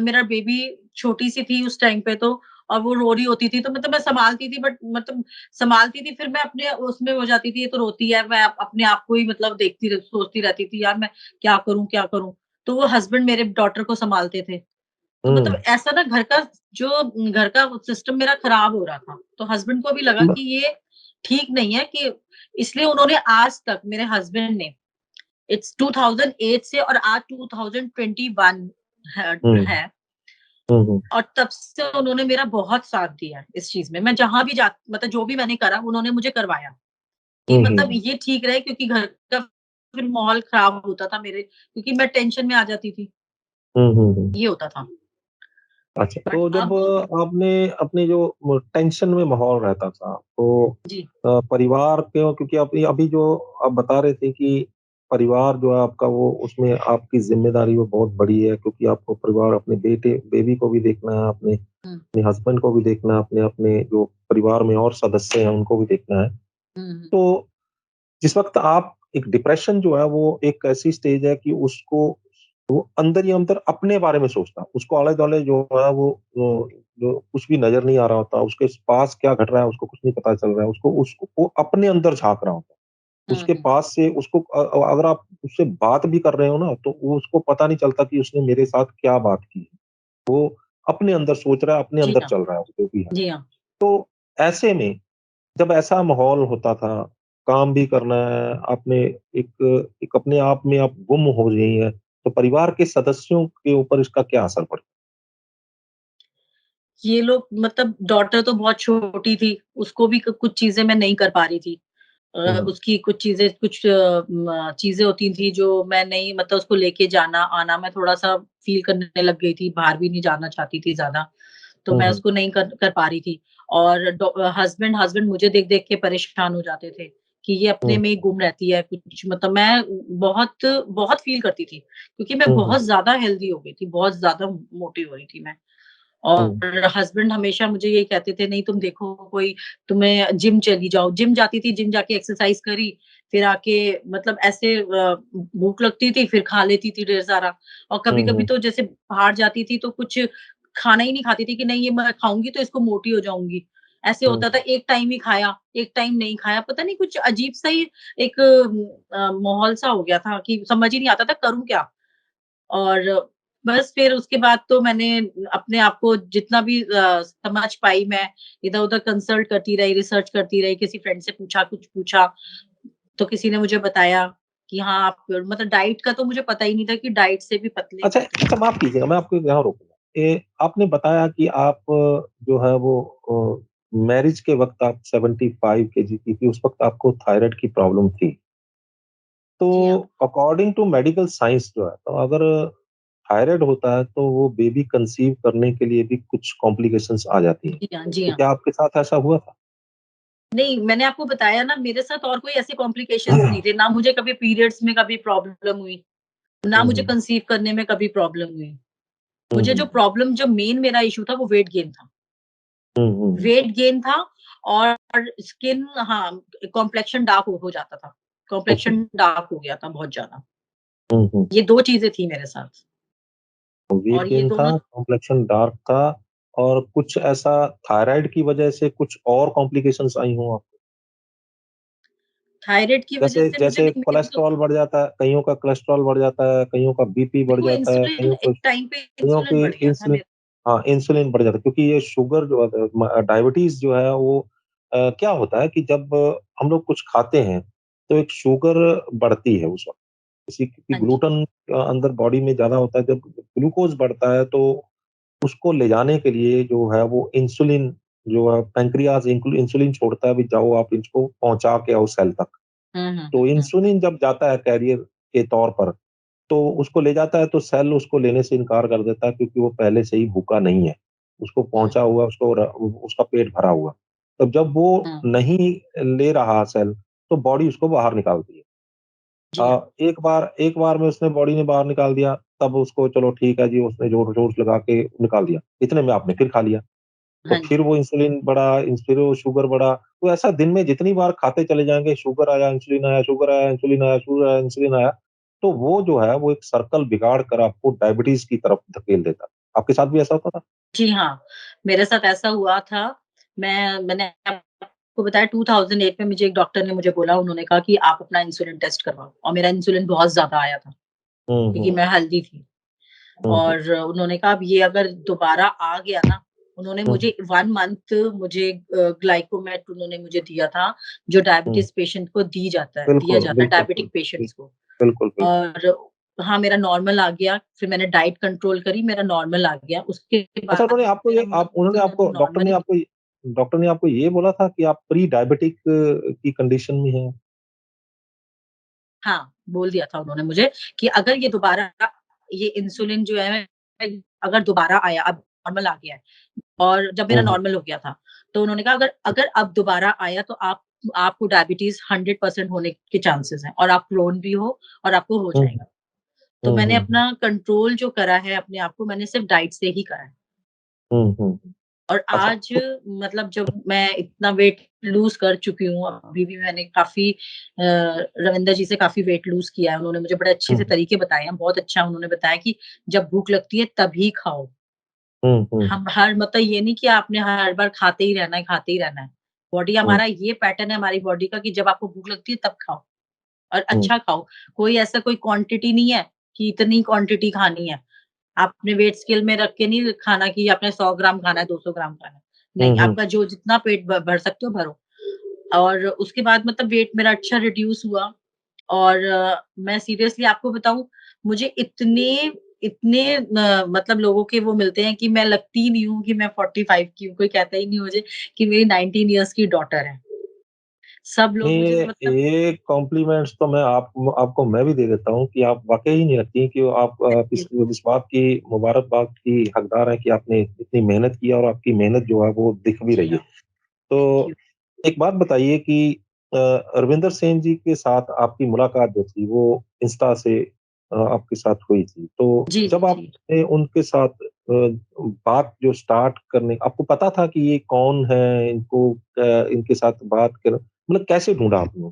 Speaker 2: मेरा बेबी छोटी-सी थी उस टाइम पे तो और वो रो रही होती थी, तो मतलब मैं सँभालती थी बट मतलब सँभालती थी, फिर मैं अपने उसमें हो जाती थी, ये तो रोती है, मैं अपने आप को ही मतलब सोचती रहती थी, यार मैं क्या करूँ, क्या करूँ? तो वो हस्बैंड मेरे डॉटर को सँभालते थे। तो मतलब
Speaker 1: हुँ।
Speaker 2: ऐसा ना घर का सिस्टम मेरा खराब हो रहा था। तो हस्बैंड को भी लगा
Speaker 1: ब
Speaker 2: कि ये ठीक नहीं है कि इसलिए उन्होंने आज तक मेरे हस्बैंड ने इट्स 2008 से और आज 2021
Speaker 1: हुँ,
Speaker 2: है
Speaker 1: हुँ, हुँ,
Speaker 2: और तब से उन्होंने मेरा बहुत साथ दिया है इस चीज़ में। मैं जहाँ भी जा मतलब जो भी मैंने करा उन्होंने मुझे करवाया कि
Speaker 1: हुँ,
Speaker 2: मतलब
Speaker 1: हुँ,
Speaker 2: ये ठीक रहे क्योंकि घर का फिर माहौल खराब होता था मेरे क्योंकि मैं टेंशन में आ जाती थी।
Speaker 1: हुँ, हुँ, हुँ।
Speaker 2: ये होता था।
Speaker 1: अच्छा,
Speaker 2: बट
Speaker 1: तो जब
Speaker 2: अब
Speaker 1: आपने अपनी जो टेंशन में माहौल रहता था, तो
Speaker 2: जी।
Speaker 1: परिवार क्यों क्योंकि अभी अभी जो आप बता रहे थे कि परिवार जो है आपका वो उसमें आपकी ज़िम्मेदारी वो बहुत बड़ी है क्योंकि आपको परिवार अपने बेबी को भी देखना है, अपने
Speaker 2: हुँ,
Speaker 1: अपने हस्बैंड को भी देखना है, अपने अपने जो परिवार में और सदस्य हैं उनको भी देखना है।
Speaker 2: हुँ, हुँ।
Speaker 1: तो जिस वक़्त आप एक डिप्रेशन जो है वो एक ऐसी स्टेज है कि उसको वो अंदर ही अंदर अपने बारे में सोचता है। उसको आले-दुआले जो है वो जो कुछ भी नज़र नहीं आ रहा होता, उसके पास क्या घट रहा है उसको कुछ नहीं पता चल रहा है। उसको वो अपने अंदर झाँक रहा होता है।
Speaker 2: हुँ,
Speaker 1: उसके
Speaker 2: हुँ।
Speaker 1: पास से उसको अगर आप उससे बात भी कर रहे हो ना तो वो उसको पता नहीं चलता कि उसने मेरे साथ क्या बात की है। वो अपने अंदर सोच रहा है, अपने
Speaker 2: जी
Speaker 1: अंदर
Speaker 2: हाँ,
Speaker 1: चल रहा है जो भी है।
Speaker 2: जी हाँ।
Speaker 1: तो ऐसे में जब ऐसा माहौल होता था, काम भी करना है, आपने एक एक अपने आप में आप गुम हो गई हैं, तो परिवार के सदस्यों के ऊपर इसका क्या असर पड़ता?
Speaker 2: ये लोग मतलब डॉटर तो बहुत छोटी थी, उसको भी क कुछ चीज़ें मैं नहीं कर पा रही थी।
Speaker 1: हुँ,
Speaker 2: उसकी कुछ चीज़ें होती थी जो मैं नहीं मतलब उसको लेके जाना-आना मैं थोड़ा-सा फ़ील करने लग गई थी, बाहर भी नहीं जाना चाहती थी ज़्यादा, तो
Speaker 1: हुँ,
Speaker 2: मैं
Speaker 1: हुँ,
Speaker 2: उसको नहीं कर कर पा रही थी। और हस्बैंड मुझे देख-देख के परेशान हो जाते थे, कि ये अपने
Speaker 1: हुँ,
Speaker 2: में ही गुम रहती है, कुछ मतलब मैं बहुत बहुत फ़ील करती थी, क्योंकि मैं
Speaker 1: हुँ, हुँ,
Speaker 2: बहुत ज़्यादा हेल्दी हो गई थी, बहुत ज़्यादा मोटी हो रही थी मैं।
Speaker 1: हुँ,
Speaker 2: और हस्बैंड हमेशा मुझे यही कहते थे, "नहीं तुम देखो कोई तुम्हें जिम चली जाओ।" जिम जाती थी, जिम जाके एक्सरसाइज़ करी, फिर आके मतलब ऐसे भूख लगती थी, फिर खा लेती थी ढेर सारा और
Speaker 1: हुँ,
Speaker 2: कभी-कभी
Speaker 1: हुँ,
Speaker 2: तो जैसे बाहर जाती थी तो कुछ खाना ही नहीं खाती थी कि नहीं ये मैं खाऊँगी तो इसको मोटी हो जाऊँगी। ऐसे
Speaker 1: हुँ,
Speaker 2: होता था, एक टाइम ही खाया, एक टाइम नहीं खाया, पता नहीं कुछ अजीब-सा ही एक माहौल-सा हो गया था कि समझ ही नहीं आता था करूँ क्या? और बस फिर उसके बाद तो मैंने अपने आप को जितना भी समझ पाई मैं इधर-उधर कंसल्ट करती रही, रिसर्च करती रही, किसी फ्रेंड से पूछा, कुछ पूछा, तो किसी ने मुझे बताया कि हाँ, आप मतलब डाइट का तो मुझे पता ही नहीं था कि डाइट से भी पतले
Speaker 1: अच्छा
Speaker 2: होते हैं।
Speaker 1: अच्छा माफ़ कीजिएगा, मैं आपको यहाँ रोकूँगा। आपने बताया कि आप जो है वो मैरिज के वक़्त आप 75 केजी की थी, उस वक़्त आपको थायरॉइड की प्रॉब्लम थी। तो
Speaker 2: जी हाँ।
Speaker 1: अकॉर्डिंग टू मेडिकल साइंस जो है, तो अगर थायरॉइड होता है, तो वो बेबी कंसीव करने के लिए भी कुछ कॉम्प्लिकेशंस आ जाती हैं।
Speaker 2: जी हाँ, जी
Speaker 1: तो
Speaker 2: हाँ।
Speaker 1: क्या आपके साथ ऐसा हुआ था?
Speaker 2: नहीं, मैंने आपको बताया ना मेरे साथ और कोई ऐसे कॉम्प्लिकेशंस नहीं थे, ना मुझे कभी पीरियड्स में कभी प्रॉब्लम हुई, ना
Speaker 1: हुँ,
Speaker 2: मुझे
Speaker 1: हुँ।
Speaker 2: कंसीव करने में कभी प्रॉब्लम हुई।
Speaker 1: हुँ,
Speaker 2: मुझे
Speaker 1: हुँ।
Speaker 2: जो मेन मेरा इश्यू था वो वेट गेन था।
Speaker 1: हुँ, हुँ, हुँ।
Speaker 2: वेट गेन था और स्किन हाँ, कॉम्प्लेक्शन डार्क हो जाता था।
Speaker 1: ओके।
Speaker 2: कॉम्प्लेक्शन डार्क हो गया था बहुत ज़्यादा।
Speaker 1: हुँ, हुँ।
Speaker 2: ये 2 चीज़ें थी मेरे साथ
Speaker 1: वेट
Speaker 2: और ये
Speaker 1: गेन था,
Speaker 2: दोनों
Speaker 1: कॉम्प्लेक्शन डार्क था और कुछ ऐसा थायरॉइड की वजह से कुछ और कॉम्प्लिकेशंस आई हों आपको?
Speaker 2: थायराइड की वज़ह
Speaker 1: जैसे
Speaker 2: से मुझे
Speaker 1: जैसे
Speaker 2: नहीं मेरी तो
Speaker 1: कोलेस्टेरॉल बढ़ जाता है, कइयों का कोलेस्टेरॉल बढ़ जाता है, कइयों का बीपी बढ़
Speaker 2: देखो
Speaker 1: जाता है,
Speaker 2: इंसुलिन एक टाइम पे
Speaker 1: कइयों
Speaker 2: इंसुलिन
Speaker 1: की
Speaker 2: बढ़ गया था
Speaker 1: इंसुलिन
Speaker 2: मेरा।
Speaker 1: हाँ, इंसुलिन बढ़ जाता है क्योंकि ये शुगर जो है डायबिटीज़ जो है वो क्या होता है कि जब हम लोग कुछ खाते हैं, तो एक शुगर बढ़ती है उस वक़्त। किसी की
Speaker 2: हाँ जी।
Speaker 1: ग्लूटन अंदर बॉडी में ज़्यादा होता है, जब ग्लूकोज़ बढ़ता है तो उसको ले जाने के लिए जो है वो इंसुलिन जो है पैंक्रियाज़ इंसुलिन छोड़ता है, भी जाओ आप इसको पहुँचा के आओ सेल तक।
Speaker 2: हुँ, हुँ,
Speaker 1: तो
Speaker 2: हुँ।
Speaker 1: इंसुलिन जब जाता है कैरियर के तौर पर, तो उसको ले जाता है तो सेल उसको लेने से इनकार कर देता है क्योंकि वो पहले से ही भूखा नहीं है। उसको
Speaker 2: हुँ,
Speaker 1: पहुँचा हुआ उसको उसका पेट भरा हुआ। तब जब वो
Speaker 2: हुँ।
Speaker 1: नहीं ले रहा सेल, तो बॉडी उसको बाहर निकालती है।
Speaker 2: जी हाँ।
Speaker 1: एक बार में उसने बॉडी ने बाहर निकाल दिया, तब उसको चलो ठीक है जी, उसने जोर-जोर से लगा के निकाल दिया। इतने में आपने फिर खा लिया। तो
Speaker 2: हाँ
Speaker 1: फिर
Speaker 2: जी।
Speaker 1: वो इंसुलिन बढ़ा, फिर वो शुगर बढ़ा। तो ऐसा दिन में जितनी बार खाते चले जाएँगे, शुगर आया, इंसुलिन आया, शुगर आया, इंसुलिन आया, शुगर आया, इंसुलिन आया, तो वो जो है वो एक सर्कल बिगाड़ कर आपको डायबिटीज़ की तरफ धकेल देता है। आपके साथ भी ऐसा होता था?
Speaker 2: जी हाँ, मेरे साथ ऐसा हुआ था। मैंने आपको बताया 2008 में मुझे एक डॉक्टर ने मुझे बोला उन्होंने कहा कि आप अपना इंसुलिन टेस्ट करवाओ और मेरा इंसुलिन बहुत ज़्यादा आया था।
Speaker 1: हुँ,
Speaker 2: क्योंकि
Speaker 1: हुँ,
Speaker 2: मैं हेल्दी थी।
Speaker 1: हुँ, हुँ,
Speaker 2: और उन्होंने कहा अब ये अगर दोबारा आ गया ना, उन्होंने
Speaker 1: हुँ,
Speaker 2: मुझे 1 मंथ मुझे ग्लाइकोमेट उन्होंने मुझे दिया था, जो
Speaker 1: हुँ।
Speaker 2: डायबिटीज़ पेशेंट को दिया
Speaker 1: बिल्कुल,
Speaker 2: जाता है
Speaker 1: बिल्कुल,
Speaker 2: डायबिटिक पेशेंट्स को।
Speaker 1: बिल्कुल, बिल्कुल।
Speaker 2: और हाँ, मेरा नॉर्मल आ गया, फिर मैंने डाइट कंट्रोल करी, मेरा नॉर्मल आ गया। उसके
Speaker 1: अच्छा
Speaker 2: बाद मेरा
Speaker 1: उन्होंने आपको
Speaker 2: नॉर्मली
Speaker 1: डॉक्टर ने आपको ये बोला था कि आप प्री डायबिटिक की कंडीशन में हैं?
Speaker 2: हाँ, बोल दिया था उन्होंने मुझे कि अगर ये दोबारा ये इंसुलिन जो है अगर दोबारा आया, अब नॉर्मल आ गया है और जब मेरा
Speaker 1: हुँ, हुँ,
Speaker 2: नॉर्मल हो गया था, तो उन्होंने कहा अगर अगर अब दोबारा आया तो आपको डायबिटीज़ 100% होने के चांसेज़ हैं और आप प्रोन भी हो और आपको हो
Speaker 1: हुँ,
Speaker 2: जाएगा। तो
Speaker 1: हुँ,
Speaker 2: मैंने
Speaker 1: हुँ, हुँ,
Speaker 2: अपना कंट्रोल जो करा है अपने आप को मैंने सिर्फ़ डाइट से ही करा है।
Speaker 1: हुँ, हुँ।
Speaker 2: और
Speaker 1: अच्छा,
Speaker 2: आज
Speaker 1: तो
Speaker 2: मतलब जब मैं इतना वेट लूज़ कर चुकी हूँ, अभी भी मैंने काफ़ी रविंदर जी से काफ़ी वेट लूज़ किया है। उन्होंने मुझे बड़े अच्छे
Speaker 1: हुँ,
Speaker 2: से तरीके बताए हैं, बहुत अच्छा उन्होंने बताया कि जब भूख लगती है तभी खाओ।
Speaker 1: हुँ, हुँ,
Speaker 2: हम हर मतलब ये नहीं कि आपने हर बार खाते ही रहना है, खाते ही रहना है। बॉडी
Speaker 1: हुँ,
Speaker 2: हमारा ये पैटर्न है हमारी बॉडी का कि जब आपको भूख लगती है तब खाओ और
Speaker 1: हुँ,
Speaker 2: अच्छा खाओ। कोई क्वांटिटी नहीं है कि इतनी क्वांटिटी खानी है। आपने वेट स्केल में रख के नहीं खाना कि आपने 100 ग्राम खाना है, 200 ग्राम खाना है।
Speaker 1: हुँ,
Speaker 2: नहीं,
Speaker 1: हुँ,
Speaker 2: आपका जो जितना पेट भर सकते हो भरो। और उसके बाद मतलब वेट मेरा अच्छा रिड्यूस हुआ और मैं सीरियसली आपको बताऊँ मुझे इतने इतने मतलब लोगों के वो मिलते हैं कि मैं लगती ही नहीं हूँ कि मैं 45 की हूँ। कोई कहता ही नहीं मुझे कि मेरी 19 इयर्स की डॉटर है। सब लोग
Speaker 1: नहीं,
Speaker 2: मुझे
Speaker 1: ये
Speaker 2: मतलब
Speaker 1: ये कॉम्प्लीमेंट्स तो आपको मैं भी दे देता हूँ कि आप वाक़ई ही नहीं लगती कि आप इस बात की मुबारकबाद की हकदार हैं कि आपने इतनी मेहनत की है और आपकी मेहनत जो है वो दिख भी रही
Speaker 2: जी
Speaker 1: है।
Speaker 2: हाँ, थैंक
Speaker 1: तो
Speaker 2: यू।
Speaker 1: एक बात बताइए कि रविंदर सेन जी के साथ आपकी मुलाकात जो थी वो इंस्टा से आपके साथ हुई थी। तो
Speaker 2: जी,
Speaker 1: जब
Speaker 2: जी।
Speaker 1: आपने उनके साथ बात जो स्टार्ट करने आपको पता था कि ये कौन है? इनके साथ बात कर मतलब कैसे ढूँढा आपने?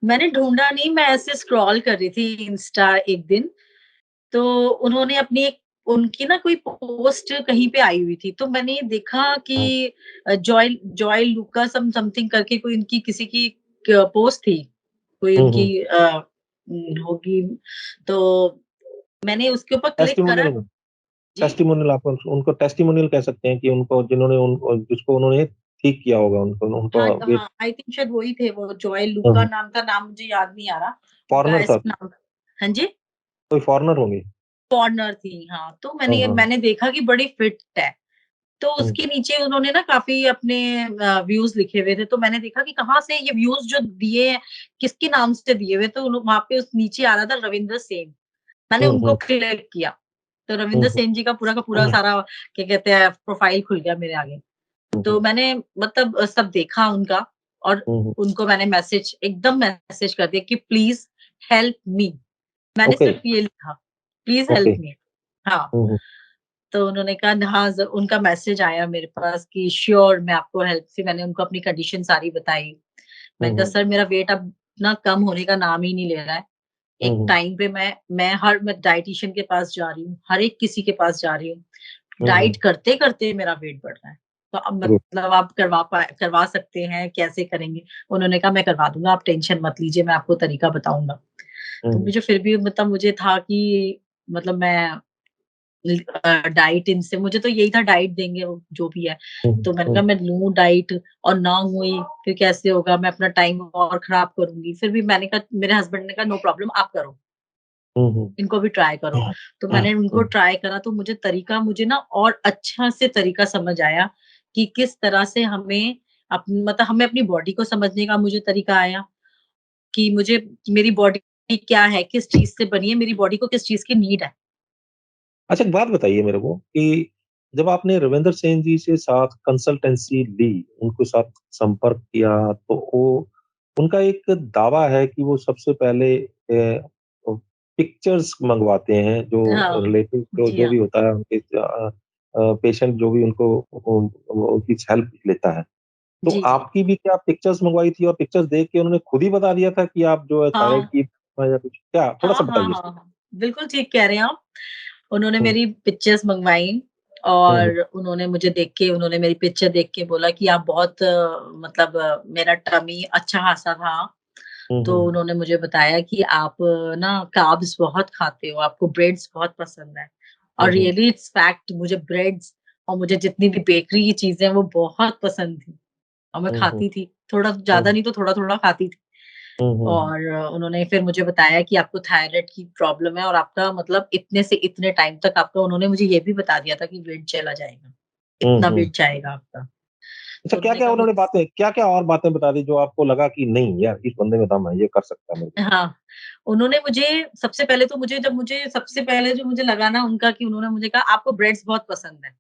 Speaker 2: मैंने ढूँढा नहीं, मैं ऐसे स्क्रॉल कर रही थी इंस्टा एक दिन, तो उन्होंने अपनी एक उनकी ना कोई पोस्ट कहीं पे आई हुई थी, तो मैंने देखा
Speaker 1: हुँ,
Speaker 2: कि जॉय जॉय लूका समथिंग करके कोई उनकी किसी की क पोस्ट थी, कोई
Speaker 1: हुँ,
Speaker 2: उनकी
Speaker 1: हुँ।
Speaker 2: होगी, तो मैंने उसके ऊपर क्लिक करा।
Speaker 1: टेस्टिमोनियल
Speaker 2: जी,
Speaker 1: टेस्टिमोनियल आप उनको टेस्टिमोनियल कह सकते हैं कि उनको जिन्होंने जिसको उन्होंने ठीक किया होगा उनका
Speaker 2: हाँ,
Speaker 1: वेट
Speaker 2: हाँ, आई थिंक शायद वही थे वो जॉय
Speaker 1: हुँ,
Speaker 2: लूका
Speaker 1: हुँ।
Speaker 2: नाम था, नाम मुझे याद नहीं आ रहा, उनका
Speaker 1: फॉरेनर था,
Speaker 2: ऐसे नाम था। हाँ जी?
Speaker 1: कोई फॉरेनर होंगे।
Speaker 2: फॉरेनर थी, हाँ, तो
Speaker 1: हाँ,
Speaker 2: मैंने
Speaker 1: हाँ।
Speaker 2: मैंने देखा कि बड़ी फिट है। तो
Speaker 1: हुँ,
Speaker 2: उसके नीचे उन्होंने ना काफ़ी अपने व्यूज़ लिखे हुए थे, तो मैंने देखा कि कहाँ से ये व्यूज़ जो दिए हैं, किसके नाम से दिए हुए? तो उन्हो वहाँ पे उस नीचे आ रहा था रविंद्र सेन। मैंने
Speaker 1: हुँ,
Speaker 2: उनको
Speaker 1: हुँ,
Speaker 2: क्लिक किया, तो
Speaker 1: हुँ,
Speaker 2: रविंद्र
Speaker 1: हुँ।
Speaker 2: सेन जी का पूरा सारा क्या कहते हैं प्रोफ़ाइल खुल गया मेरे आगे।
Speaker 1: हुँ,
Speaker 2: तो
Speaker 1: हुँ।
Speaker 2: मैंने मतलब सब देखा उनका और
Speaker 1: हुँ, हुँ।
Speaker 2: उनको मैंने एकदम मैसेज कर दिया कि प्लीज़ हेल्प मी। मैंने
Speaker 1: ओके,
Speaker 2: सिर्फ़ ये लिखा, प्लीज़
Speaker 1: ओके।
Speaker 2: Help me. हाँ।
Speaker 1: हुँ, हुँ,
Speaker 2: तो उन्होंने कहा हाँ, उनका मैसेज आया मेरे पास कि श्योर मैं आपको हेल्प से मैंने उनको अपनी कंडीशन सारी बताई।
Speaker 1: हुँ,
Speaker 2: मैंने कहा
Speaker 1: हुँ,
Speaker 2: सर मेरा वेट अब ना कम होने का नाम ही नहीं ले रहा है।
Speaker 1: हुँ,
Speaker 2: एक
Speaker 1: हुँ,
Speaker 2: टाइम पे मैं डायटीशियन के पास जा रही हूँ, हर एक किसी के पास जा रही हूँ।
Speaker 1: हुँ,
Speaker 2: डाइट
Speaker 1: हुँ।
Speaker 2: करते-करते मेरा वेट बढ़ रहा है। तो अब
Speaker 1: गुड।
Speaker 2: मतलब आप करवा सकते हैं, कैसे करेंगे? उन्होंने कहा मैं करवा दूँगा, आप टेंशन मत लीजिए, मैं आपको तरीका बताऊँगा।
Speaker 1: हुँ,
Speaker 2: तो
Speaker 1: हुँ,
Speaker 2: मुझे फिर भी मतलब मुझे था कि मतलब मैं डाइट इनसे मुझे तो यही था डाइट देंगे वो जो भी है।
Speaker 1: हुँ,
Speaker 2: तो मैंने
Speaker 1: हुँ,
Speaker 2: कहा मैं लूँ डाइट और ना हुई फिर कैसे होगा? मैं अपना टाइम और खराब करूँगी। फिर भी मैंने कहा मेरे हस्बैंड ने कहा नो प्रॉब्लम आप करो,
Speaker 1: हुँ, हुँ,
Speaker 2: इनको भी ट्राई करो। तो मैंने उनको
Speaker 1: हुँ,
Speaker 2: ट्राई करा तो मुझे ना और अच्छा से तरीका समझ आया कि किस तरह से हमें अपनी बॉडी को समझने का मुझे तरीका आया कि मुझे कि मेरी बॉडी क्या है, किस चीज़ से बनी है, मेरी बॉडी को किस चीज़ की नीड है।
Speaker 1: अच्छा एक बात बताइए मेरे को कि जब आपने रविंदर सेन जी से साथ कंसल्टेंसी ली, उनके साथ संपर्क किया तो वो उनका एक दावा है कि वो सबसे पहले पिक्चर्स मँगवाते हैं जो
Speaker 2: हाँ।
Speaker 1: रिलेटिव जो
Speaker 2: जी
Speaker 1: जो
Speaker 2: हाँ।
Speaker 1: भी होता है उनके पेशेंट जो भी उनकी हेल्प लेता है। तो
Speaker 2: जी, जी।
Speaker 1: आपकी भी क्या पिक्चर्स मँगवाई थी और पिक्चर्स देख के उन्होंने खुद ही बता दिया था कि आप जो है थायराइड
Speaker 2: हाँ।
Speaker 1: की या कुछ क्या? थोड़ा-सा
Speaker 2: हाँ, हाँ,
Speaker 1: बताइए
Speaker 2: हाँ,
Speaker 1: इसको?
Speaker 2: हाँ। बिल्कुल ठीक कह रहे हैं आप। उन्होंने
Speaker 1: हुँ,
Speaker 2: मेरी पिक्चर्स मँगवाई
Speaker 1: हुँ, हुँ,
Speaker 2: और उन्होंने मेरी पिक्चर देख के बोला कि आप बहुत मेरा टमी अच्छा-खासा था
Speaker 1: हुँ,
Speaker 2: तो
Speaker 1: हुँ,
Speaker 2: उन्होंने मुझे बताया कि आप ना कार्ब्स बहुत खाते हो, आपको ब्रेड्स बहुत पसंद है। और
Speaker 1: हुँ, हुँ,
Speaker 2: रियली इट्स फैक्ट, मुझे ब्रेड्स और मुझे जितनी भी बेकरी की चीज़ें हैं वो बहुत पसंद थी और मैं
Speaker 1: हुँ, हुँ,
Speaker 2: खाती थी। थोड़ा ज़्यादा
Speaker 1: हुँ,
Speaker 2: नहीं तो थोड़ा-थोड़ा खाती थी।
Speaker 1: हुँ, हुँ, हुँ,
Speaker 2: और उन्होंने फिर मुझे बताया कि आपको थायराइड की प्रॉब्लम है और आपका मतलब इतने से इतने टाइम तक आपका, उन्होंने मुझे ये भी बता दिया था कि वेट चला जाएगा,
Speaker 1: हुँ,
Speaker 2: इतना
Speaker 1: हुँ।
Speaker 2: वेट जाएगा आपका।
Speaker 1: अच्छा,
Speaker 2: तो उन्होंने
Speaker 1: क्या-क्या
Speaker 2: कहा
Speaker 1: उन्होंने बातें क्या-क्या और बातें बता दी जो आपको लगा कि नहीं यार, इस बंदे में दम है, ये कर सकता है मेरे को?
Speaker 2: हाँ, उन्होंने मुझे सबसे पहले तो मुझे सबसे पहले जो मुझे लगा ना उनका, कि उन्होंने मुझे कहा आपको ब्रेड्स बहुत पसंद है।